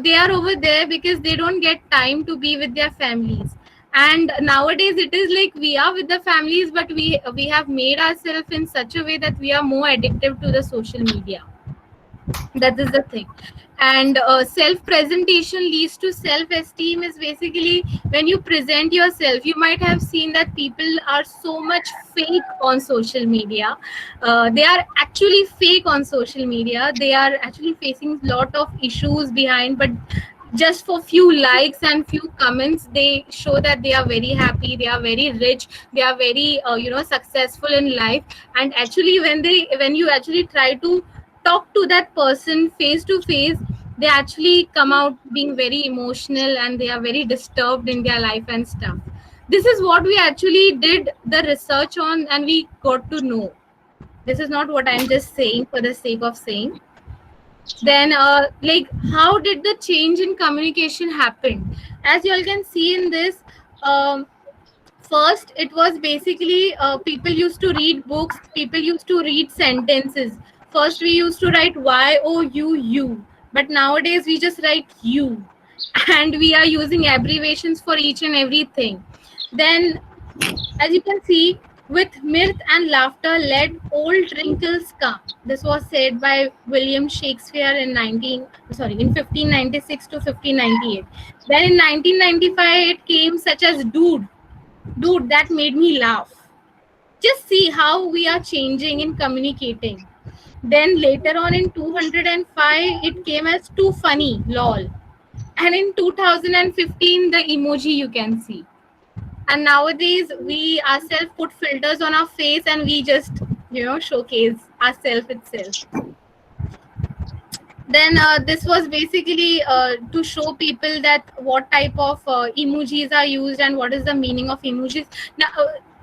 they are over there because they don't get time to be with their families. And nowadays it is like we are with the families, but we have made ourselves in such a way that we are more addictive to the social media. That is the thing. And self-presentation leads to self-esteem is basically when you present yourself. You might have seen that people are so much fake on social media. They are actually fake on social media. They are actually facing a lot of issues behind, but just for few likes and few comments, they show that they are very happy, they are very rich, they are very successful in life. And actually when you actually try to talk to that person face to face, they actually come out being very emotional and they are very disturbed in their life and stuff. This is what we actually did the research on, and we got to know. This is not what I'm just saying for the sake of saying. Then like how did the change in communication happen? As you all can see in this, first it was basically people used to read books, people used to read sentences. First we used to write YOUU, but nowadays we just write U, and we are using abbreviations for each and everything. Then as you can see, with mirth and laughter led old wrinkles come. This was said by William Shakespeare in 1596 to 1598. Then in 1995 it came such as dude, that made me laugh. Just see how we are changing in communicating. Then later on in 205 it came as too funny, lol. And in 2015 the emoji you can see. And nowadays we ourselves put filters on our face and we just showcase ourselves itself. Then this was basically to show people that what type of emojis are used and what is the meaning of emojis. Now,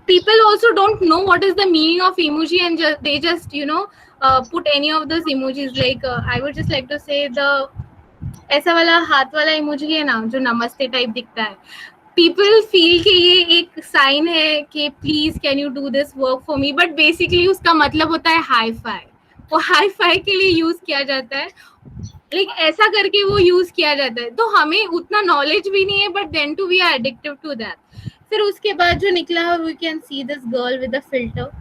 people also don't know what is the meaning of emoji, and they just put any of those emojis. Like I would just like to say the ऐसा वाला हाथ वाला emoji है ना जो नमस्ते type दिखता है. People feel कि ये एक साइन है कि please can you do this work for me, but basically उसका मतलब होता है हाई फाई. वो हाई फाई के लिए यूज किया जाता है, लाइक ऐसा करके वो यूज किया जाता है. तो हमें उतना नॉलेज भी नहीं है, but then too we are addictive to that. फिर उसके बाद जो निकला we can see this girl with a filter.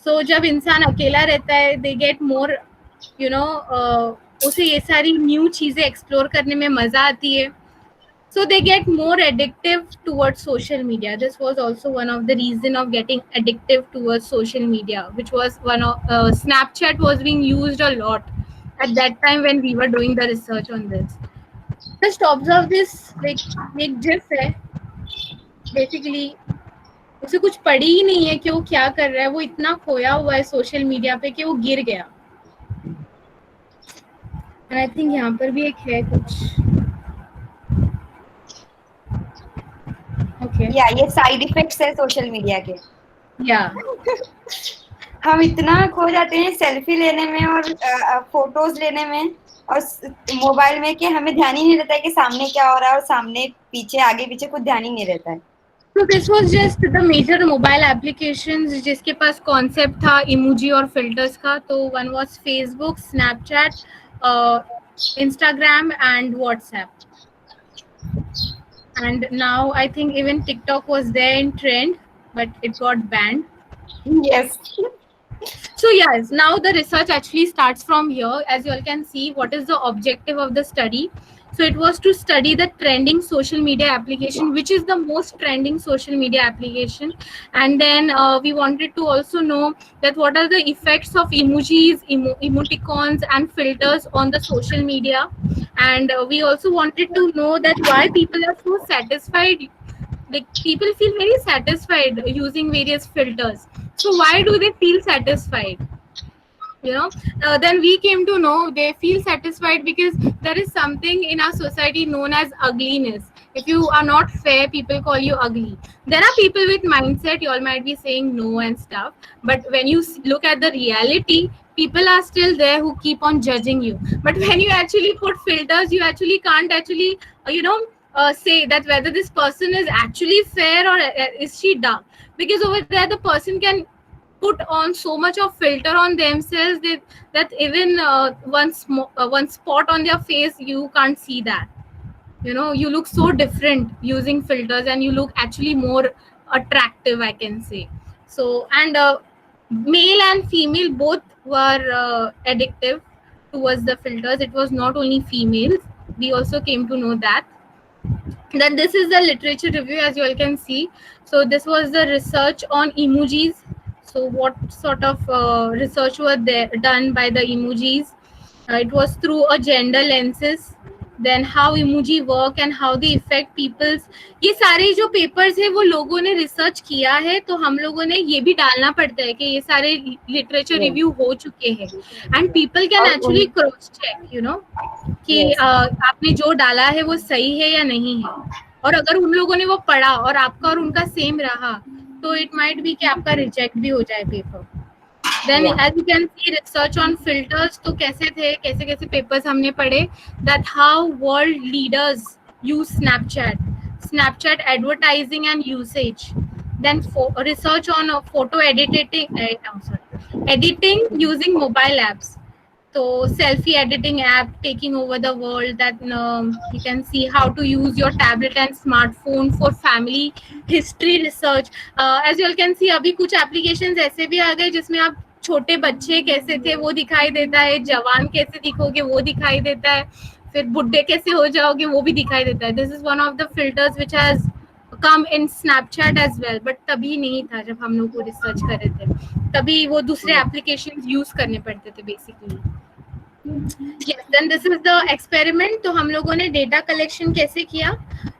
So जब इंसान अकेला रहता है दे गेट मोर उसे ये सारी न्यू चीजें एक्सप्लोर करने में मजा आती है. So they get more addictive towards social media. This was also one of the reason of getting addictive towards social media, which was one of Snapchat was being used a lot at that time when we were doing the research on this. Just observe this, like एक GIF है, basically उसे कुछ पड़ी ही नहीं है कि वो क्या कर रहा है. वो इतना खोया हुआ है सोशल मीडिया पे कि वो गिर गया. And I think यहाँ पर भी एक है कुछ. Okay. या ये साइड इफेक्ट्स है सोशल मीडिया के. Yeah. हम इतना खो जाते हैं सेल्फी लेने में और फोटोज लेने में और मोबाइल में कि हमें ध्यान ही नहीं रहता है कि सामने क्या हो रहा है और सामने पीछे आगे पीछे कुछ ध्यान ही नहीं रहता है. So this was just the major mobile applications जिसके पास concept था emoji और filters का. तो one was Facebook, Snapchat, Instagram and WhatsApp. And now I think even TikTok was there in trend, but it got banned. Yes. So yes, now the research actually starts from here. As you all can see, what is the objective of the study? So it was to study the trending social media application, which is the most trending social media application. And then we wanted to also know that what are the effects of emojis, emoticons and filters on the social media. And we also wanted to know that why people are so satisfied. Like people feel very satisfied using various filters. So why do they feel satisfied? Then we came to know they feel satisfied because there is something in our society known as ugliness. If you are not fair, people call you ugly. There are people with mindset, you all might be saying no and stuff, but when you look at the reality, people are still there who keep on judging you. But when you actually put filters, you actually can't actually say that whether this person is actually fair or is she dumb, because over there the person can put on so much of filter on themselves that even one spot on their face you can't see that. You look so different using filters and you look actually more attractive, I can say. So, and male and female both were addictive towards the filters. It was not only females, we also came to know that. Then this is the literature review, as you all can see. So this was the research on emojis. So what sort of research were there done by the emojis? It was through a gender lenses. Then how emoji work and how they affect people's. ये सारे जो papers है वो लोगों ने research किया है, तो हम लोगों ने ये भी डालना पड़ता है कि ये सारे literature review हो चुके हैं. And people can actually cross check, कि आपने जो डाला है वो सही है या नहीं है. और अगर उन लोगों ने वो पढ़ा और आपका और उनका सेम रहा, तो it might be कि आपका reject भी हो जाए paper. Then as you can see, research on filters, तो कैसे थे, कैसे papers हमने पढ़े, that how world leaders use Snapchat advertising and usage. Then research on photo editing using mobile apps. So selfie editing app taking over the world, that you can see how to use your tablet and smartphone for family history research. As you all can see, अभी कुछ applications ऐसे भी आ गए जिसमें आप छोटे बच्चे कैसे थे वो दिखाई देता है, जवान कैसे दिखोगे वो दिखाई देता है, फिर बुढ़े कैसे हो जाओगे वो भी दिखाई देता है. This is one of the filters which has come in Snapchat as well, but तभी नहीं था जब हम लोग को रिसर्च कर रहे थे, तभी वो दूसरे एप्लीकेशंस यूज करने पड़ते थे basically. Yes, then this is the experiment. तो हम लोगों ने डेटा कलेक्शन कैसे किया.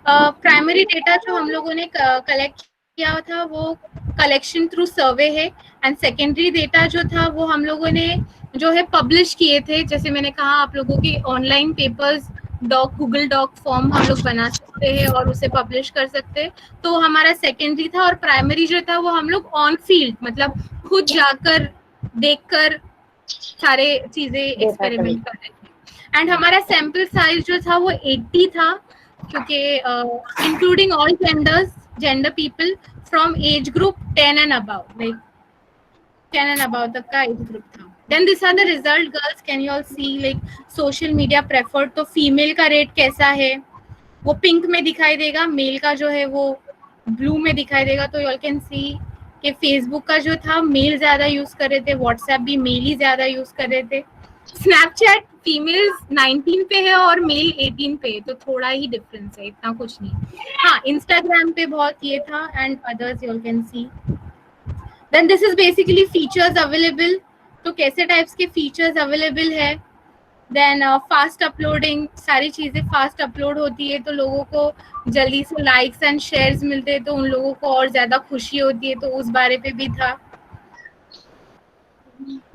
प्राइमरी डेटा जो हम लोगों ने कलेक्ट किया था वो कलेक्शन थ्रू सर्वे है, एंड सेकेंडरी डेटा जो था वो हम लोगों ने जो है पब्लिश किए थे। जैसे मैंने कहा, आप लोगों की online papers Google doc form हम लोग बना सकते हैं और उसे पब्लिश कर सकते हैं। तो हमारा सेकेंडरी था, और प्राइमरी जो था वो हम लोग ऑन फील्ड, मतलब खुद जाकर देखकर सारे चीजें एक्सपेरिमेंट कर रहे थे। एंड हमारा सैंपल साइज जो था वो 80 था, क्योंकि including all gender people from age group 10 and above, like 10 and above तक का एज ग्रुप था। Then these are the result, girls. Can you all see like social media preferred? तो फीमेल का रेट कैसा है वो पिंक में दिखाई देगा, मेल का जो है वो ब्लू में दिखाई देगा। तो you all can see कि फेसबुक का जो था मेल ज्यादा यूज कर रहे थे, व्हाट्सएप भी मेल ही ज्यादा यूज कर रहे थे, स्नैपचैट फीमेल्स 19 पे है और मेल 18 पे है, तो थोड़ा ही डिफरेंस है, इतना कुछ नहीं। हाँ, इंस्टाग्राम पे बहुत ये था, and others you all can see. Then this is basically features available. तो कैसे टाइप्स के फीचर्स अवेलेबल है। देन फास्ट अपलोडिंग, सारी चीजें फास्ट अपलोड होती है तो लोगों को जल्दी से लाइक्स एंड शेयर्स मिलते हैं, तो उन लोगों को और ज्यादा खुशी होती है, तो उस बारे पे भी था।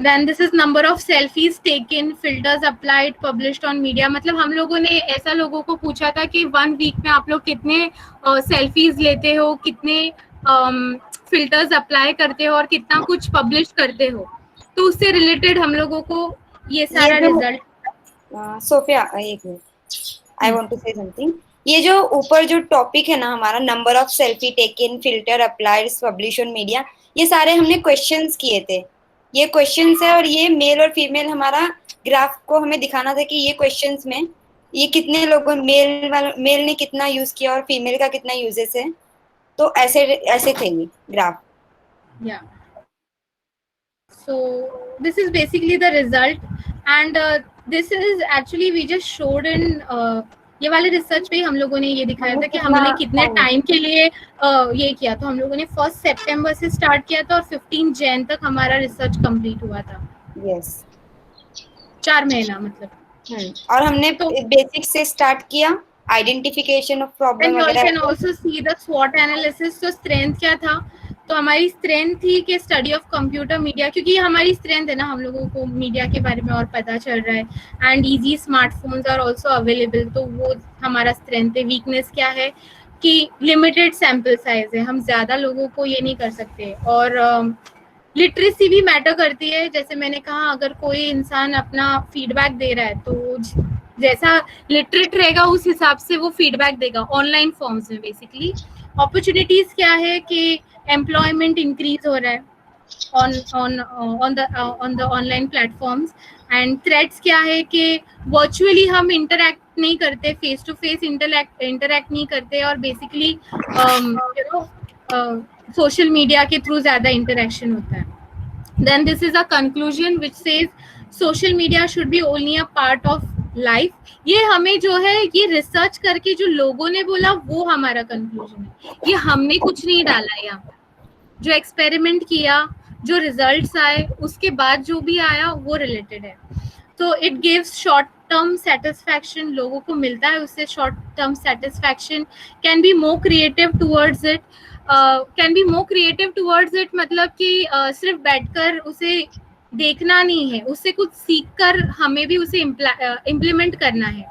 Then this is number of selfies taken, filters applied, published on media. मतलब हम लोगों ने ऐसा लोगों को पूछा था कि 1 वीक में आप लोग कितने सेल्फीज लेते हो, कितने फिल्टर्स अप्लाई करते हो और कितना कुछ पब्लिश करते हो, तो उससे रिलेटेड हम लोगों को ये सारा रिजल्ट। सोफिया, एक minute, I want to say something. ये जो ऊपर जो टॉपिक है ना हमारा, number of selfie taken, filter applied, publish on media, ये सारे हमने क्वेश्चंस किए थे। ये क्वेश्चंस है और ये मेल और फीमेल हमारा ग्राफ को हमें दिखाना था कि ये क्वेश्चंस में ये कितने लोगों मेल ने कितना यूज किया और फीमेल का कितना यूजेस है, तो ऐसे ऐसे थे ये graph. Yeah. So this is basically the result, and this is actually we just showed in ये वाले रिसर्च पे हम लोगों ने ये दिखाया था कि हमने कितने टाइम के लिए ये किया। तो हम लोगों ने 1 सितंबर से स्टार्ट किया था और 15 जैन तक हमारा रिसर्च कंप्लीट हुआ था। यस, 4 महीना मतलब। और हमने तो बेसिक से स्टार्ट किया, आइडेंटिफिकेशन ऑफ प्रॉब्लम वगैरह। And you can also see the SWOT analysis। तो स्ट्रेंथ क्या था, तो हमारी स्ट्रेंथ थी कि स्टडी ऑफ कंप्यूटर मीडिया, क्योंकि ये हमारी स्ट्रेंथ है ना, हम लोगों को मीडिया के बारे में और पता चल रहा है, and easy smartphones are also available, तो वो हमारा स्ट्रेंथ है। वीकनेस क्या है कि लिमिटेड सैंपल साइज है, हम ज्यादा लोगों को ये नहीं कर सकते, और लिटरेसी भी मैटर करती है। जैसे मैंने कहा, अगर कोई इंसान अपना फीडबैक दे रहा है तो जैसा लिटरेट रहेगा उस हिसाब से वो फीडबैक देगा ऑनलाइन फॉर्म्स में। बेसिकली अपॉर्चुनिटीज क्या है कि एम्प्लॉयमेंट इंक्रीज हो रहा है on the online platforms, and threats क्या है कि वर्चुअली हम इंटरैक्ट नहीं करते, फेस टू फेस इंटरैक्ट नहीं करते, और बेसिकली सोशल मीडिया के थ्रू ज्यादा इंटरेक्शन होता है। Then this is a conclusion which says social media should be only a part of life. ये हमें जो है ये रिसर्च करके जो लोगों ने बोला वो हमारा कंक्लूजन है, ये हमने कुछ नहीं डाला है यहाँ पर। जो एक्सपेरिमेंट किया, जो रिजल्ट्स आए, उसके बाद जो भी आया वो रिलेटेड है। तो it gives short term satisfaction, लोगों को मिलता है उससे short term satisfaction. Can be more creative towards it, मतलब कि सिर्फ बैठकर उसे देखना नहीं है, उससे कुछ सीखकर हमें भी उसे इम्प्लीमेंट करना है।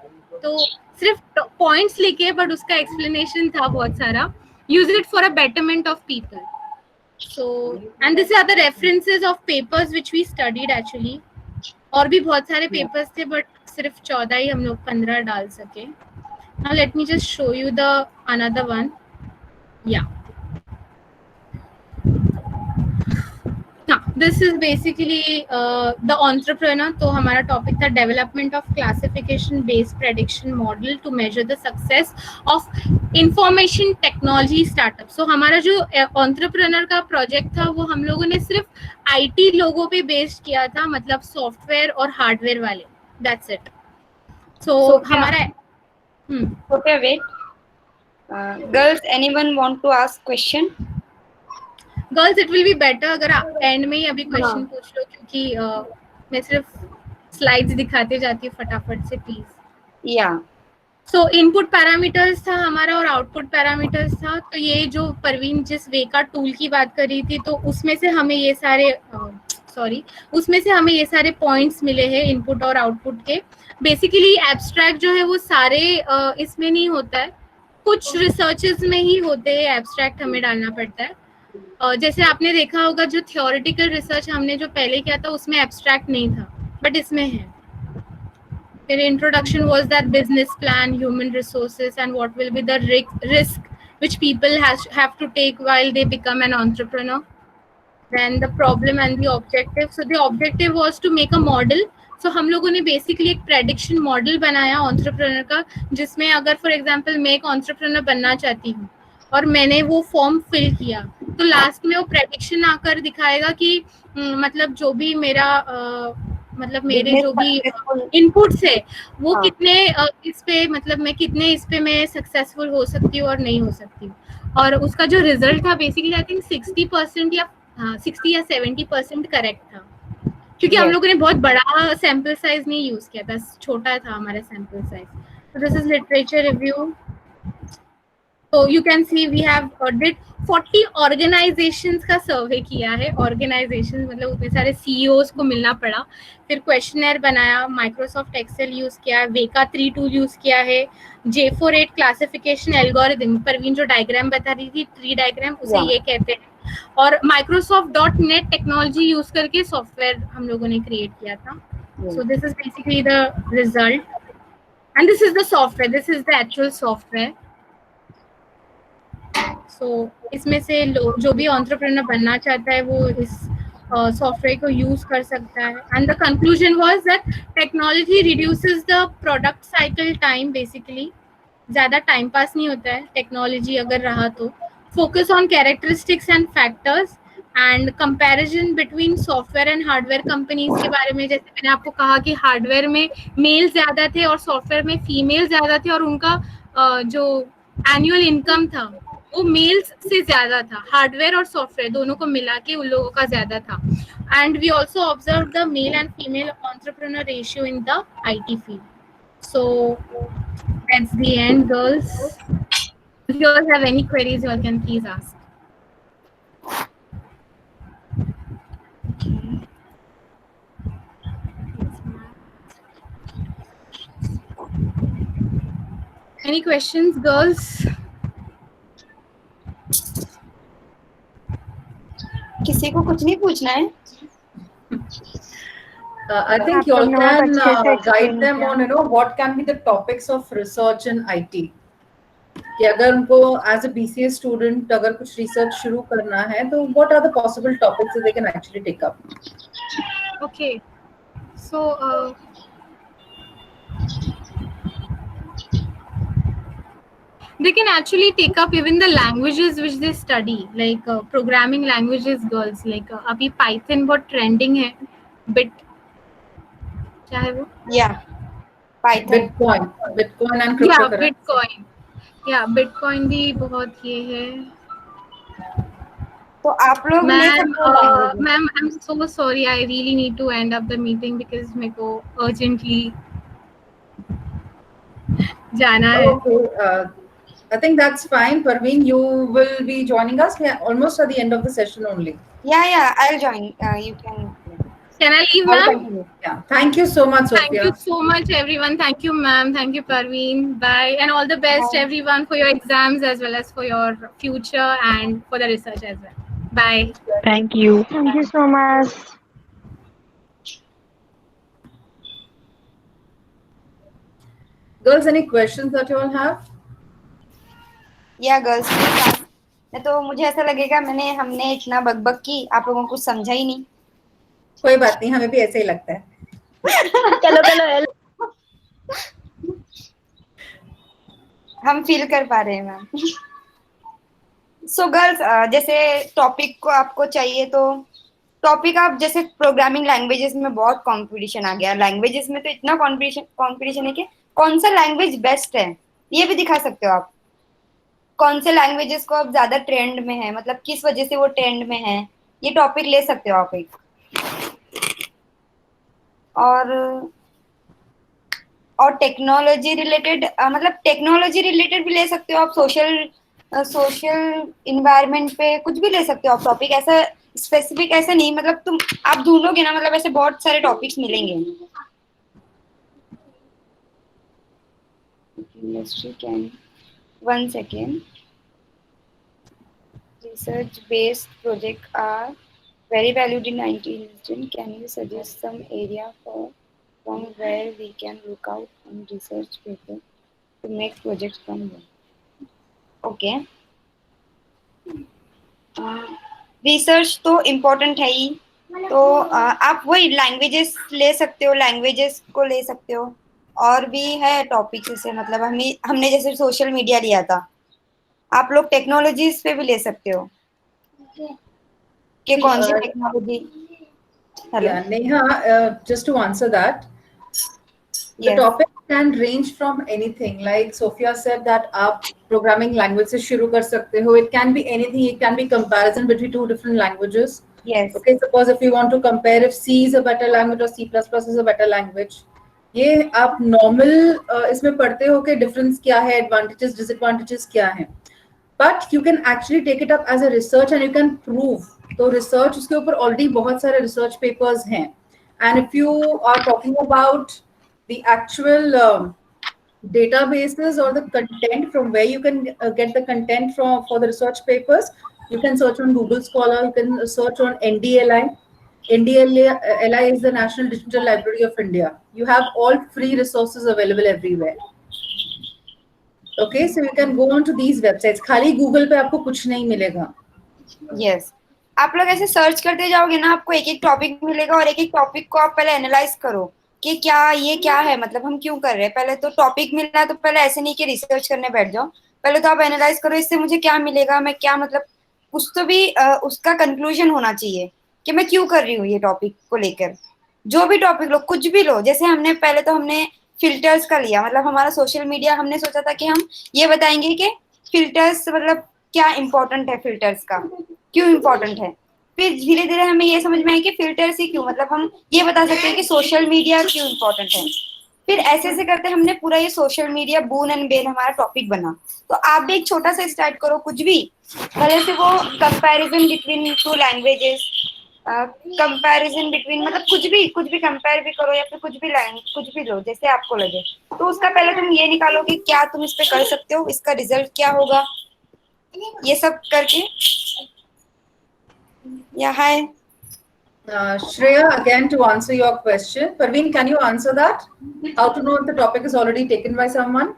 तो सिर्फ पॉइंट्स लिखे, बट उसका एक्सप्लेनेशन था बहुत सारा। Use it for a betterment of people. So, and these are the references of papers which we studied actually. और भी बहुत सारे papers थे, but सिर्फ 14 ही हम लोग 15 डाल सके। Now let me just show you the another one. Yeah. Now this is basically the entrepreneur. तो हमारा टॉपिक था development of classification based prediction model to measure the success of information technology startup. So हमारा जो entrepreneur का project था वो हम लोगों ने सिर्फ आईटी लोगों पे बेस्ड किया था, मतलब सॉफ्टवेयर और हार्डवेयर वाले। That's it. सो हमारा okay, wait girls, anyone want to ask question? Girls, it will be better अगर आप एंड में ही अभी क्वेश्चन पूछ लो, क्योंकि मैं सिर्फ स्लाइड्स दिखाते जाती हूँ फटाफट से, प्लीज। या सो इनपुट पैरामीटर्स था हमारा और आउटपुट पैरामीटर्स था। तो ये जो परवीन जिस वे का टूल की बात कर रही थी, तो उसमें से हमें ये सारे पॉइंट्स मिले हैं इनपुट और आउटपुट के। बेसिकली एब्स्ट्रैक्ट जो है वो सारे इसमें नहीं होता है, कुछ रिसर्चेस में ही होते हैं एब्स्ट्रैक्ट हमें डालना पड़ता है। जैसे आपने देखा होगा जो थियोरेटिकल रिसर्च हमने जो पहले किया था उसमें एब्स्ट्रैक्ट नहीं था, बट इसमें है। Their introduction was that business plan, human resources, and what will be the risk which people have to take while they become an entrepreneur. Then the problem and the objective. So the objective was to make a model. So हम लोगों ने basically एक prediction model बनाया entrepreneur का, जिसमें अगर for example मैं एक entrepreneur बनना चाहती हूँ और मैंने वो फॉर्म फिल किया, तो लास्ट में वो प्रेडिक्शन आकर दिखाएगा कि मतलब जो भी मेरा मतलब मेरे जो भी इनपुट्स है वो हाँ. कितने इस पे मतलब मैं कितने इस पे मैं सक्सेसफुल हो सकती हूँ और नहीं हो सकती हूँ। और उसका जो रिजल्ट था बेसिकली आई थिंक 60% या 60 या 70% करेक्ट था, क्योंकि हम लोगों ने बहुत बड़ा सैंपल साइज नहीं यूज किया था, छोटा था हमारा sample size. So this is literature review. So you can see we have did 40 organizations का सर्वे किया है। ऑर्गेनाइजेशन मतलब उतने सारे CEOs को मिलना पड़ा, फिर क्वेश्चनर बनाया, माइक्रोसॉफ्ट एक्सेल यूज किया, वेका 3 टूल यूज किया है, J48 क्लासिफिकेशन एल्गोरिथम, परवीन जो डायग्राम बता रही थी ट्री डायग्राम उसे ये कहते हैं, और माइक्रोसॉफ्ट.NET टेक्नोलॉजी यूज करके सॉफ्टवेयर हम लोगों ने क्रिएट किया था। So this is basically the result and this is the software, this is the actual software. So इसमें से लोग जो भी एंटरप्रेन्योर बनना चाहता है वो इस सॉफ्टवेयर को यूज कर सकता है। And the conclusion was that technology reduces the product cycle time, basically ज्यादा टाइम पास नहीं होता है टेक्नोलॉजी अगर रहा तो। Focus on characteristics and factors and comparison between software and hardware companies के बारे में। जैसे मैंने आपको कहा कि हार्डवेयर में मेल ज्यादा थे और सॉफ्टवेयर में फीमेल ज्यादा थे, और उनका जो एनुअल इनकम था वो मेल्स से ज्यादा था, हार्डवेयर और सॉफ्टवेयर दोनों को मिला के उन लोगों का ज्यादा था। And we also observe the male and female entrepreneur ratio in the IT field. So that's the end girls. If you all have any queries, you all can please ask. Any questions, girls? किसी को कुछ नहीं पूछना है? I think you all can guide them on, what can be the topics of research in IT. कि अगर उनको as a BCA student अगर कुछ research शुरू करना है, तो what are the possible topics that they can actually take up? Okay. So, they can actually take up even the languages which they study, like programming languages, girls. Like अभी Python बहुत trending है, bit क्या है वो? Yeah, Python. Bitcoin and cryptocurrency. Bitcoin भी बहुत ये है। तो आप लोग ma'am I am so sorry, I really need to end up the meeting because मेरे को अर्जेंटली जाना है। Okay, I think that's fine. Parveen, you will be joining us. We are almost at the end of the session only. Yeah, I'll join. You can. Can I leave, I'll ma'am? continue. Yeah. Thank you so much, Sophia. Thank you so much, everyone. Thank you, ma'am. Thank you, Parveen. Bye. And all the best, Bye. everyone, for your exams as well as for your future and for the research as well. Bye. Thank you so much. Girls, any questions that you all have? Yeah, girls. नहीं तो मुझे ऐसा लगेगा हमने इतना बकबक की, आप लोगों को कुछ समझा ही नहीं। कोई बात नहीं, हमें भी ऐसे ही लगता है। चलो हम फील कर पा रहे हैं मैम। सो गर्ल्स, जैसे टॉपिक को आपको चाहिए तो टॉपिक आप जैसे प्रोग्रामिंग लैंग्वेजेस में बहुत कंपटीशन आ गया, लैंग्वेजेस में तो इतना कंपटीशन है कि कौन सा लैंग्वेज बेस्ट है ये भी दिखा सकते हो आप। कौन से लैंग्वेजेस को अब ज्यादा ट्रेंड में है, मतलब किस वजह से वो ट्रेंड में है, ये टॉपिक ले सकते हो आप एक। और और टेक्नोलॉजी रिलेटेड, मतलब टेक्नोलॉजी रिलेटेड भी ले सकते हो आप, सोशल इन्वायरमेंट पे कुछ भी ले सकते हो आप टॉपिक, ऐसा स्पेसिफिक ऐसा नहीं, मतलब तुम आप ढूंढोगे ना, मतलब ऐसे बहुत सारे टॉपिक्स मिलेंगे। Industry can, one second, research based projects are very valued in IT industry. Can you suggest some area from where we can look out on research paper to make projects from them? Okay. Research तो important है ही, तो आप वही languages ले सकते हो, languages को ले सकते हो, और भी है टॉपिक जैसे, मतलब हमने जैसे सोशल मीडिया लिया था, आप लोग टेक्नोलॉजीज पे भी ले सकते हो कि See, कौन सी technology. Hello, yeah, Neha, just to answer that, the yes, topic can range from anything. Like Sophia said that आप programming language से शुरू कर सकते हो. It can be anything. It can be comparison between two different languages. Yes, Okay, suppose if you want to compare if C is a better language or C++ is a better language. ये आप normal इसमें पढ़ते हो कि difference क्या है, advantages, disadvantages क्या हैं. But you can actually take it up as a research and you can prove. तो research उसके ऊपर already बहुत सारे research papers हैं. And if you are talking about the actual databases or the content from where you can get the content from for the research papers, you can search on Google Scholar, you can search on NDLI. NDLI is the National Digital Library of India. You have all free resources available everywhere. Okay, so you can go on to these websites. खाली Google पे आपको कुछ नहीं मिलेगा. Yes. आप लोग ऐसे search करते जाओगे ना, आपको एक एक टॉपिक मिलेगा, और एक एक टॉपिक को आप पहले एनालाइज करो कि क्या ये क्या है, मतलब हम क्यों कर रहे हैं। पहले तो टॉपिक मिलना है, तो पहले ऐसे नहीं कि रिसर्च करने बैठ जाओ, पहले तो आप एनालाइज करो इससे मुझे क्या मिलेगा, मैं क्या, मतलब कुछ तो भी उसका कंक्लूजन होना चाहिए कि मैं क्यों कर रही हूँ ये टॉपिक को लेकर। जो भी टॉपिक लो, कुछ भी लो, जैसे हमने पहले तो हमने फिल्टर्स का लिया, मतलब हमारा सोशल मीडिया, हमने सोचा था कि हम ये बताएंगे कि फिल्टर्स मतलब क्या इंपॉर्टेंट है, फिल्टर्स का क्यों इंपॉर्टेंट है। फिर धीरे धीरे हमें ये समझ में आया कि फिल्टर्स ही क्यों, मतलब हम ये बता सकते हैं कि सोशल मीडिया क्यों इंपॉर्टेंट है। फिर ऐसे ऐसे करते हमने पूरा ये social media boon and Ben हमारा टॉपिक बना। तो आप भी एक छोटा सा स्टार्ट करो, कुछ भी, भले से वो comparison between two languages, comparison between, मतलब कुछ भी कंपेयर भी करो, या फिर कुछ भी लैंग्वेज, कुछ भी लो जैसे आपको लगे। तो उसका पहले तुम ये निकालो कि क्या तुम इस पे कर सकते हो, इसका रिजल्ट क्या होगा, ये सब करके। या हाय Shreya, again to answer your question, Parveen, can you answer that? How to know if the topic is already taken by someone?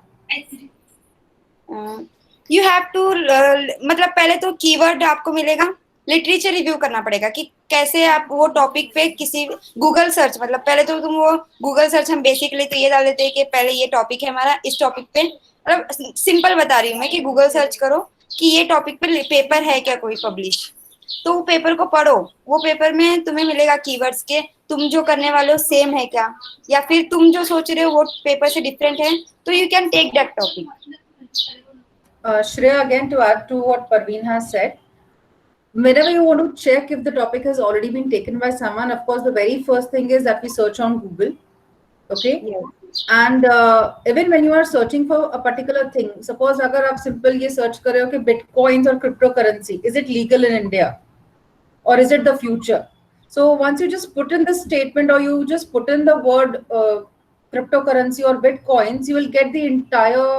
You have to, मतलब पहले तो कीवर्ड आपको मिलेगा, लिटरेचर रिव्यू करना पड़ेगा कि कैसे आप वो टॉपिक पे किसी गूगल सर्च, मतलब पहले तो तुम वो गूगल सर्च, हम बेसिकली तो ये डाल देते हैं कि पहले ये टॉपिक है हमारा, इस टॉपिक पे, मतलब सिंपल बता रही हूँ मैं कि गूगल सर्च करो कि ये टॉपिक पे पेपर है क्या कोई पब्लिश, तो वो पेपर को पढ़ो। वो पेपर में तुम्हें मिलेगा कीवर्ड्स के तुम जो करने वाले हो सेम है क्या, या फिर तुम जो सोच रहे हो वो पेपर से डिफरेंट है, तो you can take that topic. Shreya, again to add to what Parveen has said, whenever you want to check if the topic has already been taken by someone, of course, the very first thing is that we search on Google. Okay. Yes. And even when you are searching for a particular thing, suppose अगर आप simple ये search कर रहे हो कि bitcoins or cryptocurrency, is it legal in India or is it the future? So once you just put in the statement or you just put in the word cryptocurrency or bitcoins, you will get the entire,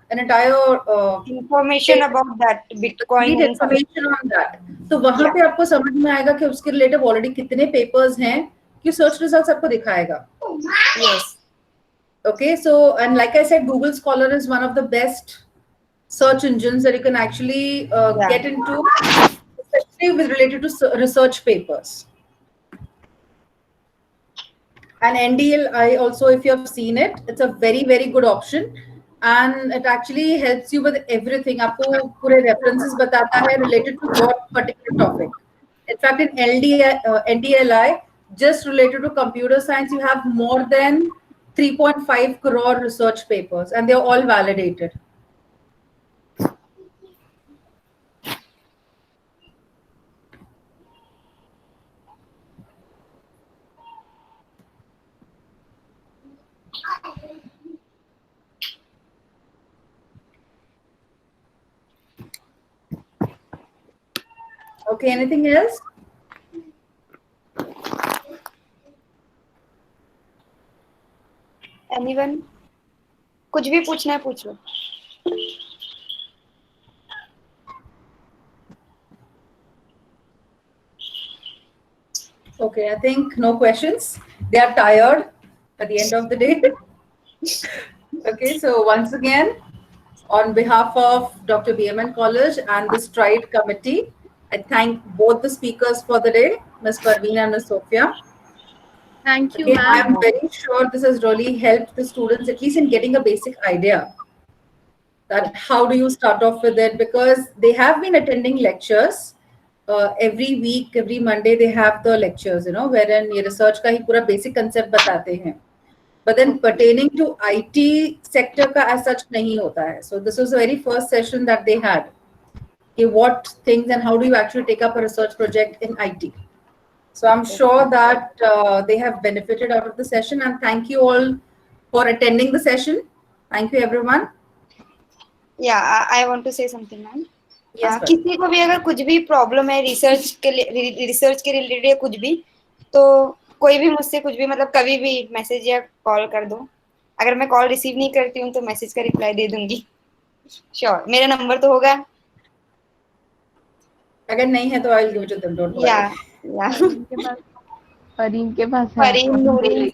an entire Information about that Bitcoin complete and something. information on that. तो वहां Yeah. पे आपको समझ में आएगा कि उसके relative already कितने पेपर्स हैं, कि सर्च रिजल्ट्स आपको दिखाएगा. Yes. Okay, so and like I said, Google Scholar is one of the best search engines that you can actually Yeah. get into, especially with related to research papers. And NDLI also, if you have seen it, it's a very, very good option. And it actually helps you with everything. आपको पूरे references बताता है related to what particular topic. In fact, in NDLI, just related to computer science, you have more than 3.5 crore research papers, and they're all validated. Okay, anything else? Anyone? कुछ भी पूछना है पूछ लो. Okay, I think no questions. They are tired at the end of the day. Okay, so once again, on behalf of Dr. BMN College and the Stride Committee, I thank both the speakers for the day, Ms. Parveen and Ms. Sophia. Thank you, Again, I ma'am. am very sure this has really helped the students, at least in getting a basic idea that how do you start off with it, because they have been attending lectures every week, every Monday they have the lectures, wherein ये research का ही पूरा basic concept बताते हैं. But then pertaining to IT sector का as such नहीं होता है. So this was the very first session that they had. Okay, what things and how do you actually take up a research project in IT? So I'm sure that they have benefited out of the session, and thank you all for attending the session. Thank you everyone. Yeah, I want to say something, ma'am. Yes, ma'am. किसी को भी अगर कुछ भी problem है research के related कुछ भी, तो कोई भी मुझसे कुछ भी मतलब कभी भी मैसेज या कॉल कर दो. अगर मैं कॉल रिसीव नहीं करती हूँ तो मैसेज का रिप्लाई दे दूंगी. श्योर, मेरा नंबर तो होगा. अगर नहीं है तो I'll give it to them. Don't worry. या फरीन के पास है. फरीन, नूरीन,